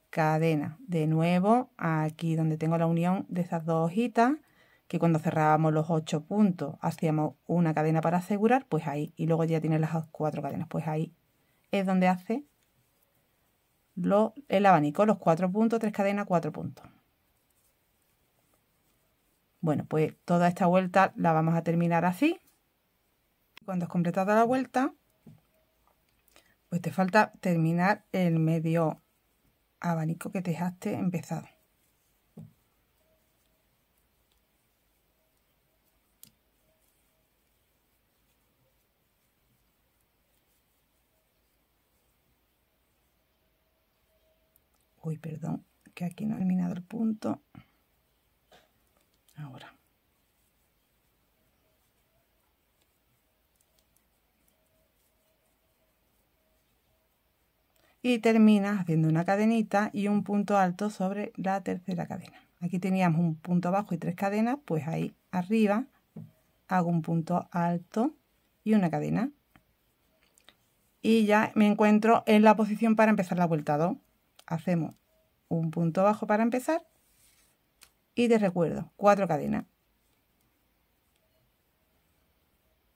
Cadena de nuevo aquí donde tengo la unión de esas dos hojitas, que cuando cerrábamos los 8 puntos hacíamos una cadena para asegurar, pues ahí, y luego ya tienes las 4 cadenas, pues ahí es donde hace el abanico, los 4 puntos, 3 cadenas, 4 puntos. Bueno, pues toda esta vuelta la vamos a terminar así. Cuando has completado la vuelta, pues te falta terminar el medio abanico que te dejaste empezado. Uy, perdón, que aquí no he terminado el punto. Ahora. Y terminas haciendo una cadenita y un punto alto sobre la tercera cadena. Aquí teníamos un punto bajo y 3 cadenas, pues ahí arriba hago un punto alto y una cadena. Y ya me encuentro en la posición para empezar la vuelta 2. Hacemos un punto bajo para empezar y te recuerdo 4 cadenas.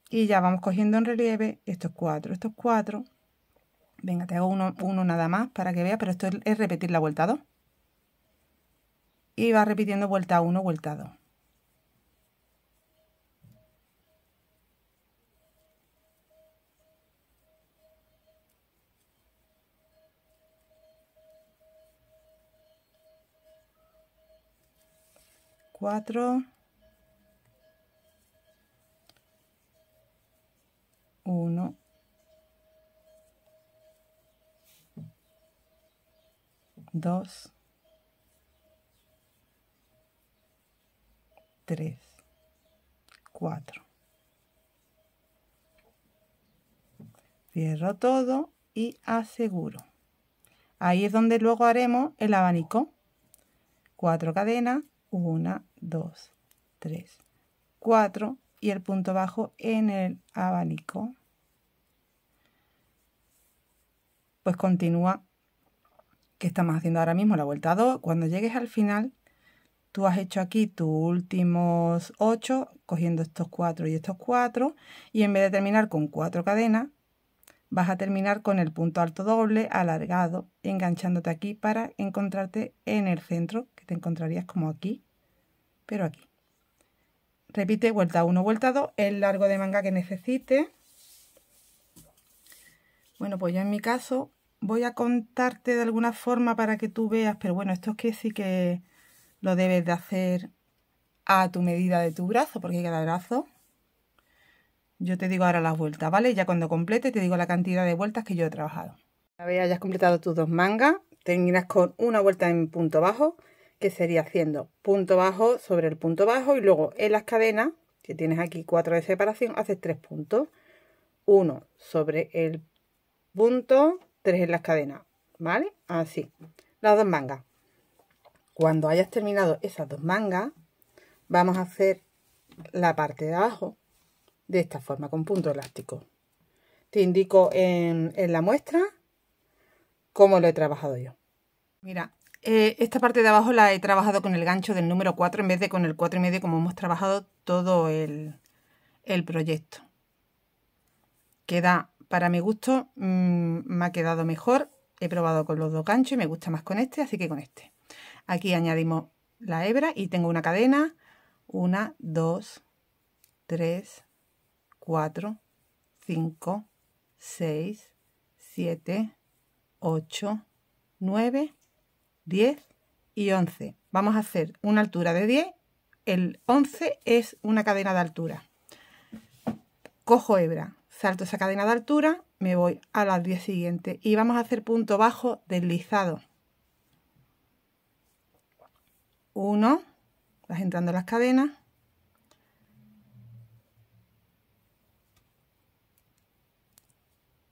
Y ya vamos cogiendo en relieve estos 4, estos 4. Venga, te hago uno nada más para que veas, pero esto es repetir la vuelta 2. Y va repitiendo vuelta 1, vuelta 2. Cuatro. 1, 2, 3, 4. Cierro todo y aseguro. Ahí es donde luego haremos el abanico. 4 cadenas, 1, 2, 3, 4 y el punto bajo en el abanico. Pues continúa, que estamos haciendo ahora mismo la vuelta 2. Cuando llegues al final, tú has hecho aquí tus últimos 8, cogiendo estos 4 y estos 4, y en vez de terminar con 4 cadenas, vas a terminar con el punto alto doble alargado, enganchándote aquí para encontrarte en el centro, que te encontrarías como aquí, pero aquí. Repite vuelta 1, vuelta 2, el largo de manga que necesites. Bueno, pues yo en mi caso voy a contarte de alguna forma para que tú veas, pero bueno, esto es que sí que lo debes de hacer a tu medida de tu brazo, porque cada brazo, yo te digo ahora las vueltas, ¿vale? Ya cuando complete te digo la cantidad de vueltas que yo he trabajado. Una vez hayas completado tus 2 mangas, terminas con una vuelta en punto bajo, que sería haciendo punto bajo sobre el punto bajo, y luego en las cadenas, que tienes aquí 4 de separación, haces 3 puntos. 1 sobre el punto, 3 en las cadenas, ¿vale? Así, las 2 mangas. Cuando hayas terminado esas 2 mangas, vamos a hacer la parte de abajo de esta forma, con punto elástico. Te indico en la muestra cómo lo he trabajado yo. Mira, Esta parte de abajo la he trabajado con el gancho del número 4 en vez de con el 4,5 como hemos trabajado todo el proyecto. Queda, para mi gusto, me ha quedado mejor. He probado con los dos ganchos y me gusta más con este, así que con este. Aquí añadimos la hebra y tengo una cadena. 1, 2, 3, 4, 5, 6, 7, 8, 9, 10 y 11. Vamos a hacer una altura de 10. El 11 es una cadena de altura. Cojo hebra, salto esa cadena de altura, me voy a las 10 siguientes y vamos a hacer punto bajo deslizado. 1, vas entrando las cadenas.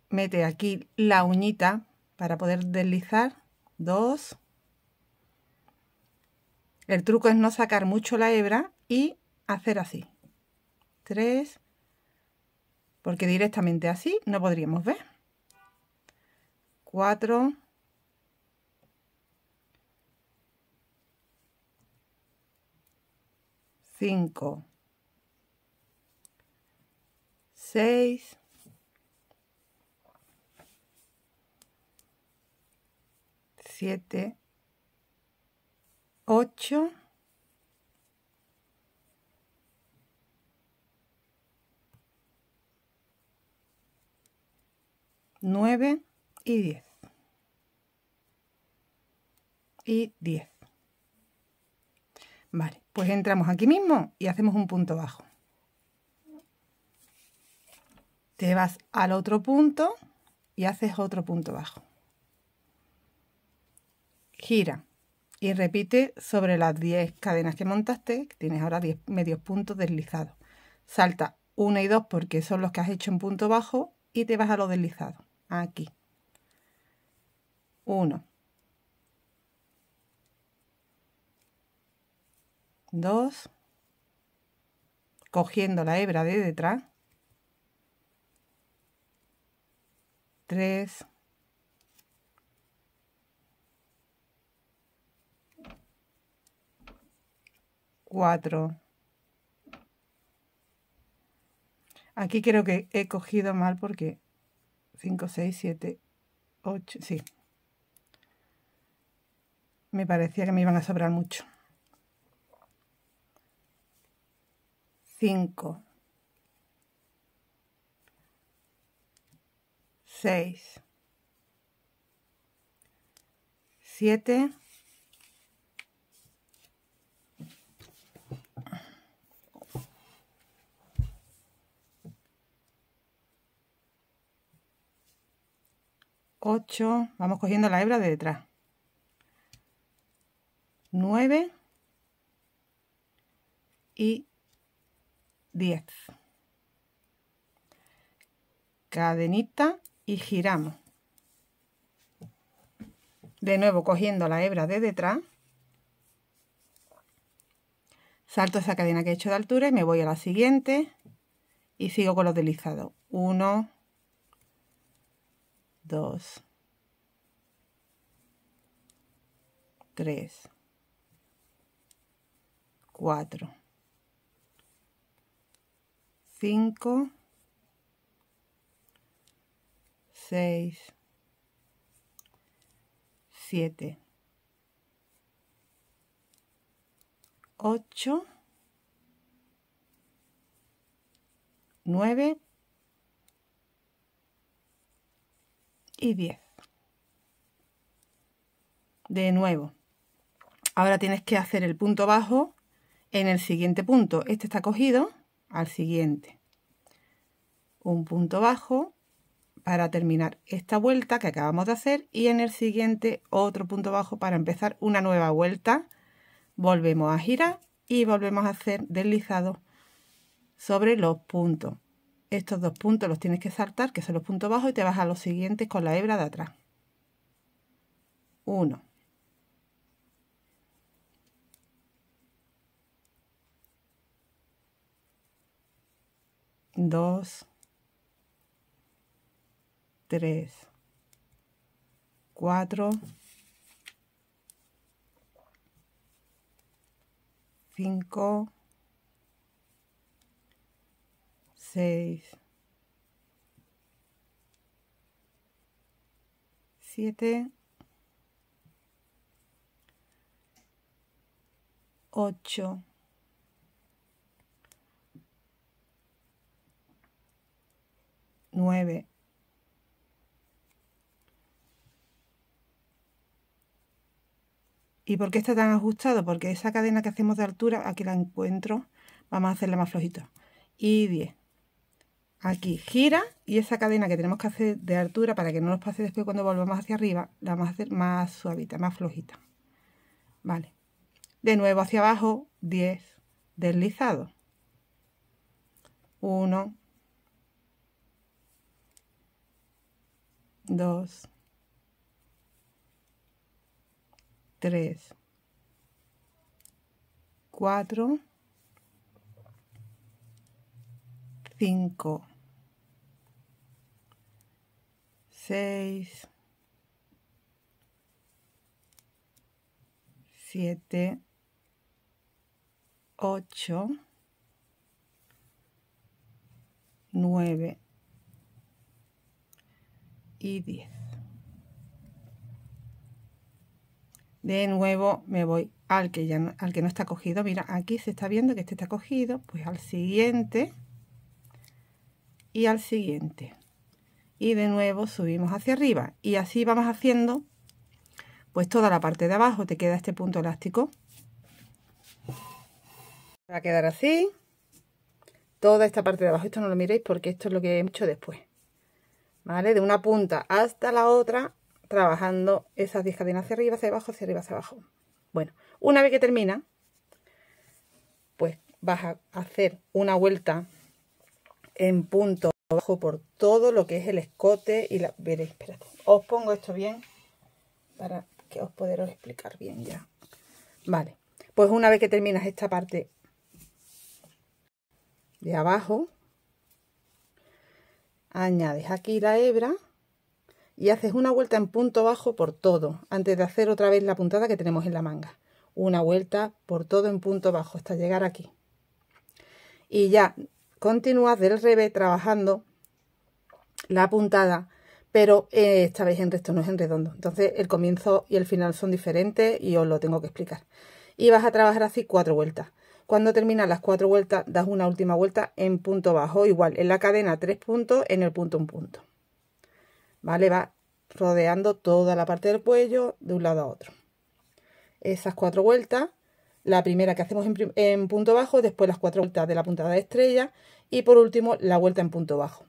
Mete aquí la uñita para poder deslizar. 2. El truco es no sacar mucho la hebra y hacer así. 3. Porque directamente así no podríamos ver. 4. 5. 6. 7. 8. 9 y 10. Y 10. Vale, pues entramos aquí mismo y hacemos un punto bajo. Te vas al otro punto y haces otro punto bajo. Gira y repite sobre las 10 cadenas que montaste, que tienes ahora 10 medios puntos deslizados. Salta 1 y 2 porque son los que has hecho en punto bajo y te vas a los deslizados. Aquí. 1. 2. Cogiendo la hebra de detrás. 3. 4. Aquí creo que he cogido mal porque 5, 6, 7, 8, sí. Me parecía que me iban a sobrar mucho. 5, 6, 7, 8, vamos cogiendo la hebra de detrás. 9 y 10. Cadenita y giramos. De nuevo cogiendo la hebra de detrás. Salto esa cadena que he hecho de altura y me voy a la siguiente y sigo con los deslizados. 1, 2, 3, 4, 5, 6, 7, 8, 9 y 10. De nuevo. Ahora tienes que hacer el punto bajo en el siguiente punto. Este está cogido al siguiente. Un punto bajo para terminar esta vuelta que acabamos de hacer y en el siguiente otro punto bajo para empezar una nueva vuelta. Volvemos a girar y volvemos a hacer deslizados sobre los puntos. Estos dos puntos los tienes que saltar, que son los puntos bajos, y te vas a los siguientes con la hebra de atrás. 1, 2, 3, 4, 5, 6, 7, 8, 9, 'Y por qué está tan ajustado? Porque esa cadena que hacemos de altura, aquí la encuentro, vamos a hacerla más flojita. Y 10. Aquí gira y esa cadena que tenemos que hacer de altura para que no nos pase después cuando volvamos hacia arriba, la vamos a hacer más suavita, más flojita. Vale. De nuevo hacia abajo, 10 deslizados. 1, 2, 3, 4, 5, 6, 7, 8, 9 y 10. De nuevo me voy al que no está cogido. Mira, aquí se está viendo que este está cogido, pues al siguiente y al siguiente. Y de nuevo subimos hacia arriba y así vamos haciendo pues toda la parte de abajo. Te queda este punto elástico. Va a quedar así toda esta parte de abajo. Esto no lo miréis porque esto es lo que he hecho después, ¿vale? De una punta hasta la otra, trabajando esas 10 cadenas hacia arriba, hacia abajo, hacia arriba, hacia abajo. Bueno, una vez que termina, pues vas a hacer una vuelta en punto bajo por todo lo que es el escote y la... Veréis, espérate, os pongo esto bien para que os poderos explicar bien ya. Vale, pues una vez que terminas esta parte de abajo, añades aquí la hebra y haces una vuelta en punto bajo por todo, antes de hacer otra vez la puntada que tenemos en la manga. Una vuelta por todo en punto bajo hasta llegar aquí. Y ya continúas del revés trabajando la puntada, pero esta vez en recto, no es en redondo. Entonces el comienzo y el final son diferentes y os lo tengo que explicar. Y vas a trabajar así 4 vueltas. Cuando terminas las 4 vueltas, das una última vuelta en punto bajo, igual en la cadena 3 puntos, en el punto un punto. ¿Vale? Va rodeando toda la parte del cuello de un lado a otro. Esas 4 vueltas, la primera que hacemos en punto bajo, después las 4 vueltas de la puntada de estrella y por último la vuelta en punto bajo.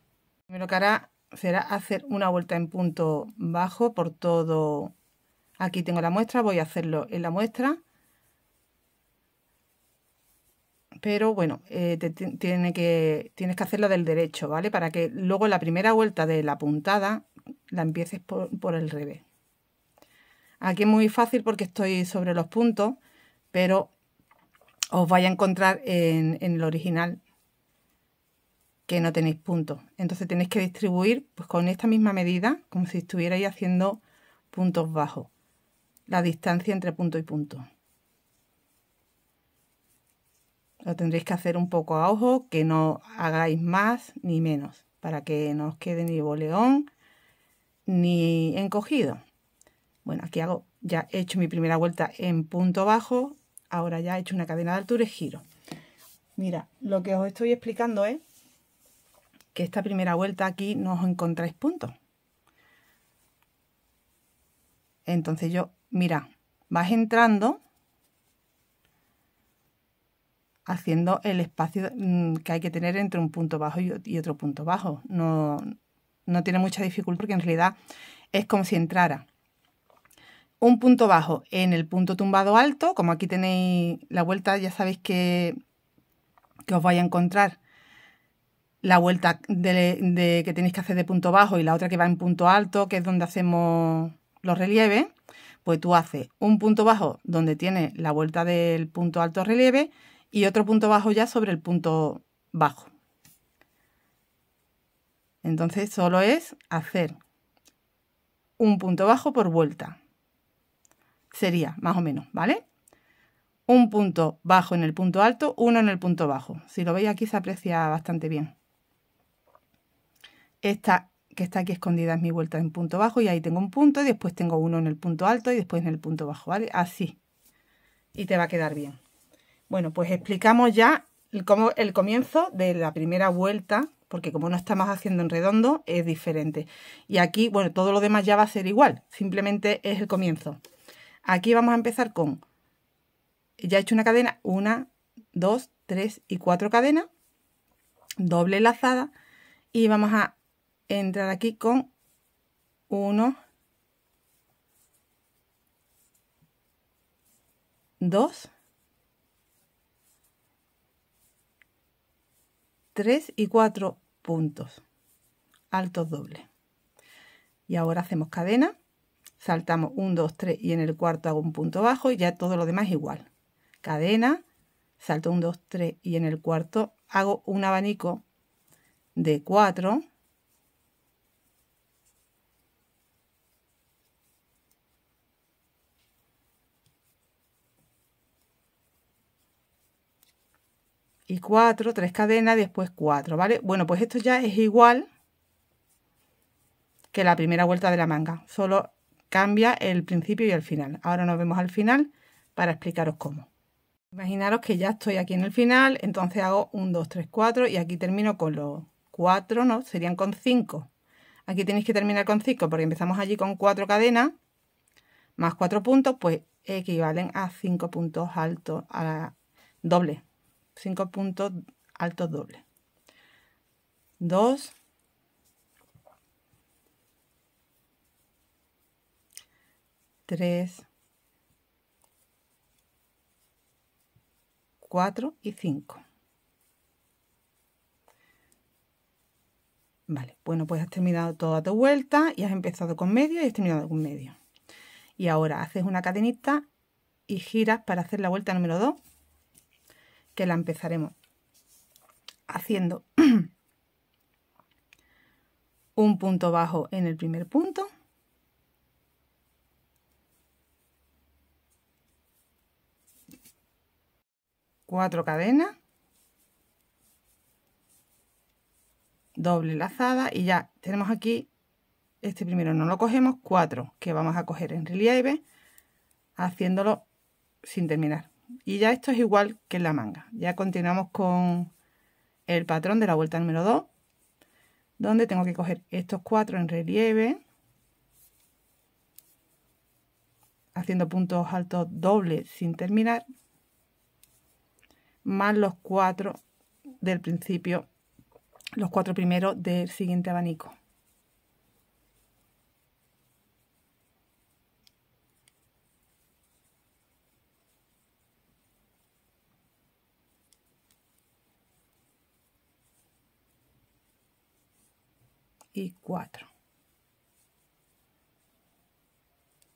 Lo que hará será hacer una vuelta en punto bajo por todo. Aquí tengo la muestra, voy a hacerlo en la muestra. Pero bueno, tienes que hacerlo del derecho, ¿vale? Para que luego la primera vuelta de la puntada la empieces por el revés. Aquí es muy fácil porque estoy sobre los puntos, pero os vais a encontrar en el original que no tenéis puntos. Entonces tenéis que distribuir pues con esta misma medida, como si estuvierais haciendo puntos bajos, la distancia entre punto y punto. Lo tendréis que hacer un poco a ojo, que no hagáis más ni menos, para que no os quede ni boleón ni encogido. Bueno, aquí ya he hecho mi primera vuelta en punto bajo, ahora ya he hecho una cadena de altura y giro. Mira, lo que os estoy explicando es que esta primera vuelta aquí no os encontráis puntos. Entonces mira, vas entrando haciendo el espacio que hay que tener entre un punto bajo y otro punto bajo. No tiene mucha dificultad porque en realidad es como si entrara un punto bajo en el punto tumbado alto. Como aquí tenéis la vuelta, ya sabéis que os vais a encontrar la vuelta que tenéis que hacer de punto bajo y la otra que va en punto alto, que es donde hacemos los relieves. Pues tú haces un punto bajo donde tiene la vuelta del punto alto relieve y otro punto bajo ya sobre el punto bajo. Entonces solo es hacer un punto bajo por vuelta. Sería más o menos, ¿vale? un punto bajo en el punto alto, uno en el punto bajo. Si lo veis aquí se aprecia bastante bien. Esta que está aquí escondida es mi vuelta en punto bajo y ahí tengo un punto y después tengo uno en el punto alto y después en el punto bajo, ¿vale? Así. Y te va a quedar bien. Bueno, pues explicamos ya el comienzo de la primera vuelta, porque como no estamos haciendo en redondo, es diferente. Y aquí, bueno, todo lo demás ya va a ser igual, simplemente es el comienzo. Aquí vamos a empezar con, ya he hecho una cadena, 1, 2, 3 y 4 cadenas, doble lazada, y vamos a entrar aquí con 1, 2, 3 y 4 puntos altos dobles. Y ahora hacemos cadena, saltamos 1, 2, 3 y en el cuarto hago un punto bajo y ya todo lo demás igual. Cadena, salto 1, 2, 3 y en el cuarto hago un abanico de 4. Y 4, 3 cadenas, después 4, ¿vale? Bueno, pues esto ya es igual que la primera vuelta de la manga, solo cambia el principio y el final. Ahora nos vemos al final para explicaros cómo. Imaginaros que ya estoy aquí en el final, entonces hago 1, 2, 3, 4 y aquí termino con los 4, ¿no? Serían con 5. Aquí tenéis que terminar con 5 porque empezamos allí con 4 cadenas más 4 puntos, pues equivalen a 5 puntos altos doble. 5 puntos altos dobles. 2, 3, 4 y 5. Vale, bueno, pues has terminado toda tu vuelta y has empezado con medio y has terminado con medio. Y ahora haces una cadenita y giras para hacer la vuelta número 2, que la empezaremos haciendo un punto bajo en el primer punto, cuatro cadenas, doble lazada y ya tenemos aquí, este primero no lo cogemos, 4 que vamos a coger en relieve haciéndolo sin terminar. Y ya esto es igual que en la manga. Ya continuamos con el patrón de la vuelta número 2, donde tengo que coger estos 4 en relieve, haciendo puntos altos dobles sin terminar, más los 4 del principio, los 4 primeros del siguiente abanico. Y 4.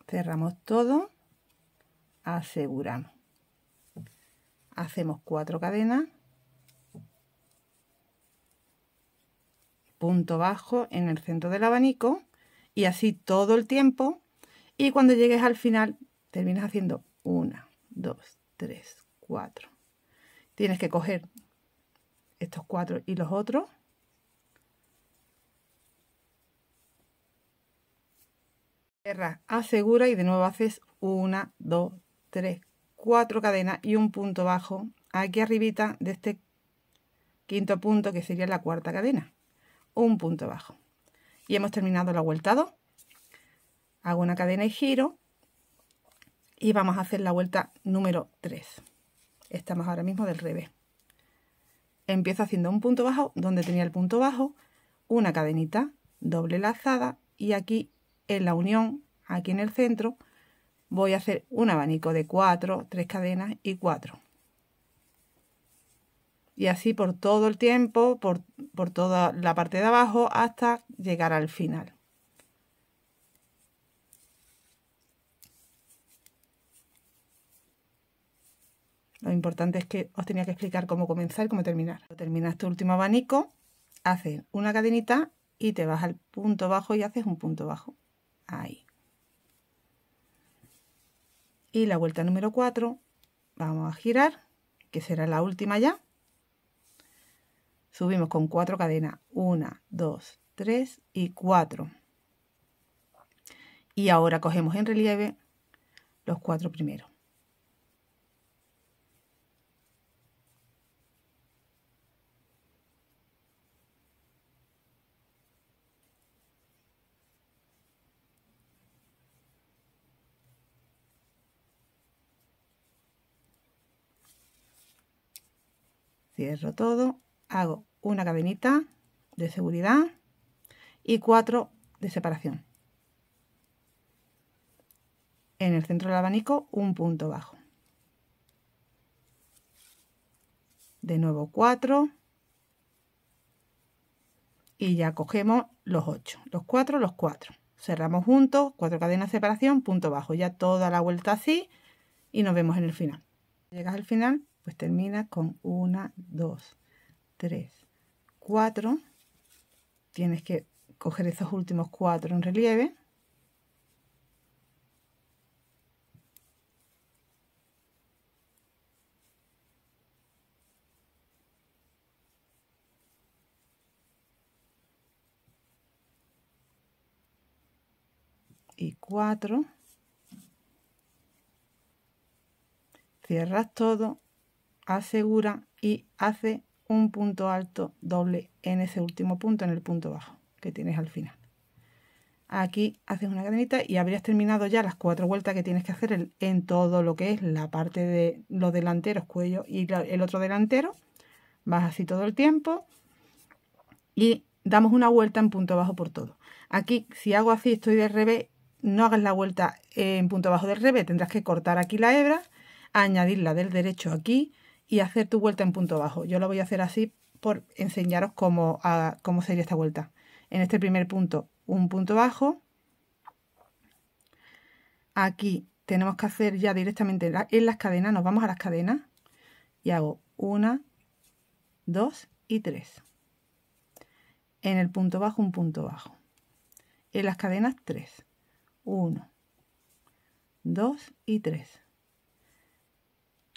Cerramos todo, aseguramos. Hacemos 4 cadenas, punto bajo en el centro del abanico y así todo el tiempo. Y cuando llegues al final, terminas haciendo 1, 2, 3, 4. Tienes que coger estos 4 y los otros. Cierras, asegura y de nuevo haces 1, 2, 3, 4 cadenas y un punto bajo aquí arribita de este quinto punto que sería la cuarta cadena. Un punto bajo. Y hemos terminado la vuelta 2. Hago una cadena y giro. Y vamos a hacer la vuelta número 3. Estamos ahora mismo del revés. Empiezo haciendo un punto bajo donde tenía el punto bajo, una cadenita, doble lazada y aquí en la unión, aquí en el centro, voy a hacer un abanico de 4, 3 cadenas y 4. Y así por todo el tiempo, por toda la parte de abajo hasta llegar al final. Lo importante es que os tenía que explicar cómo comenzar y cómo terminar. Cuando terminas tu último abanico, haces una cadenita y te vas al punto bajo y haces un punto bajo. Ahí. Y la vuelta número 4 vamos a girar, que será la última ya. Subimos con 4 cadenas, 1, 2, 3 y 4. Y ahora cogemos en relieve los 4 primeros. Cierro todo, hago una cadenita de seguridad y 4 de separación. En el centro del abanico un punto bajo. De nuevo 4 y ya cogemos los 8, los 4, los 4. Cerramos juntos, 4 cadenas de separación, punto bajo. Ya toda la vuelta así y nos vemos en el final. Llegas al final, pues terminas con 1, 2, 3, 4. Tienes que coger esos últimos 4 en relieve. Y 4. Cierras todo, asegura y hace un punto alto doble en ese último punto, en el punto bajo que tienes al final. Aquí haces una cadenita y habrías terminado ya las 4 vueltas que tienes que hacer en todo lo que es la parte de los delanteros, cuello y el otro delantero. Vas así todo el tiempo y damos una vuelta en punto bajo por todo. Aquí, si hago así, estoy de revés, no hagas la vuelta en punto bajo del revés, tendrás que cortar aquí la hebra, añadirla del derecho aquí y hacer tu vuelta en punto bajo. Yo lo voy a hacer así por enseñaros cómo sería esta vuelta. En este primer punto, un punto bajo. Aquí tenemos que hacer ya directamente en las cadenas, nos vamos a las cadenas y hago 1, 2 y 3. En el punto bajo, un punto bajo. En las cadenas, 3. 1, 2 y 3.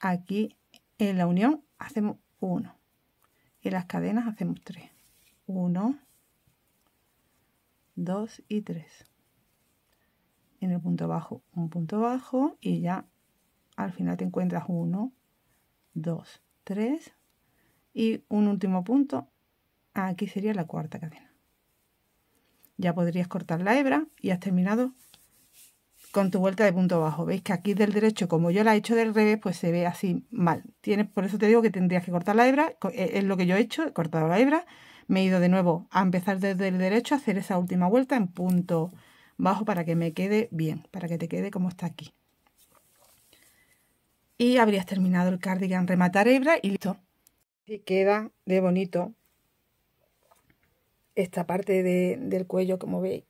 Aquí en la unión hacemos 1. En las cadenas hacemos 3. 1, 2 y 3. En el punto bajo, un punto bajo y ya al final te encuentras 1, 2, 3 y un último punto. Aquí sería la cuarta cadena. Ya podrías cortar la hebra y has terminado con tu vuelta de punto bajo. Veis que aquí del derecho, como yo la he hecho del revés, pues se ve así mal. Por eso te digo que tendrías que cortar la hebra. Es lo que yo he hecho, he cortado la hebra. Me he ido de nuevo a empezar desde el derecho a hacer esa última vuelta en punto bajo para que me quede bien, para que te quede como está aquí. Y habrías terminado el cardigan, rematar hebra y listo. Y queda de bonito esta parte del cuello, como veis,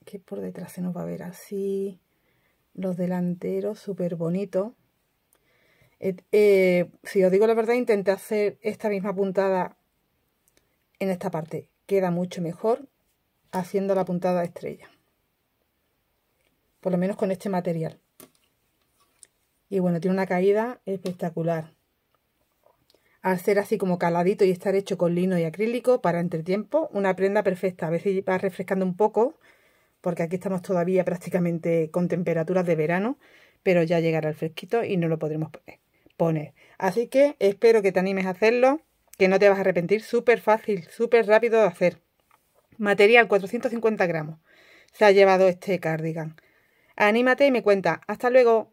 que por detrás se nos va a ver así. Los delanteros, súper bonitos. Si os digo la verdad, intenté hacer esta misma puntada en esta parte. Queda mucho mejor haciendo la puntada estrella. Por lo menos con este material. Y bueno, tiene una caída espectacular. Al ser así como caladito y estar hecho con lino y acrílico, para entretiempo, una prenda perfecta. A veces va refrescando un poco, porque aquí estamos todavía prácticamente con temperaturas de verano, pero ya llegará el fresquito y no lo podremos poner. Así que espero que te animes a hacerlo, que no te vas a arrepentir. Súper fácil, súper rápido de hacer. Material 450 gramos. Se ha llevado este cardigan. Anímate y me cuenta. Hasta luego.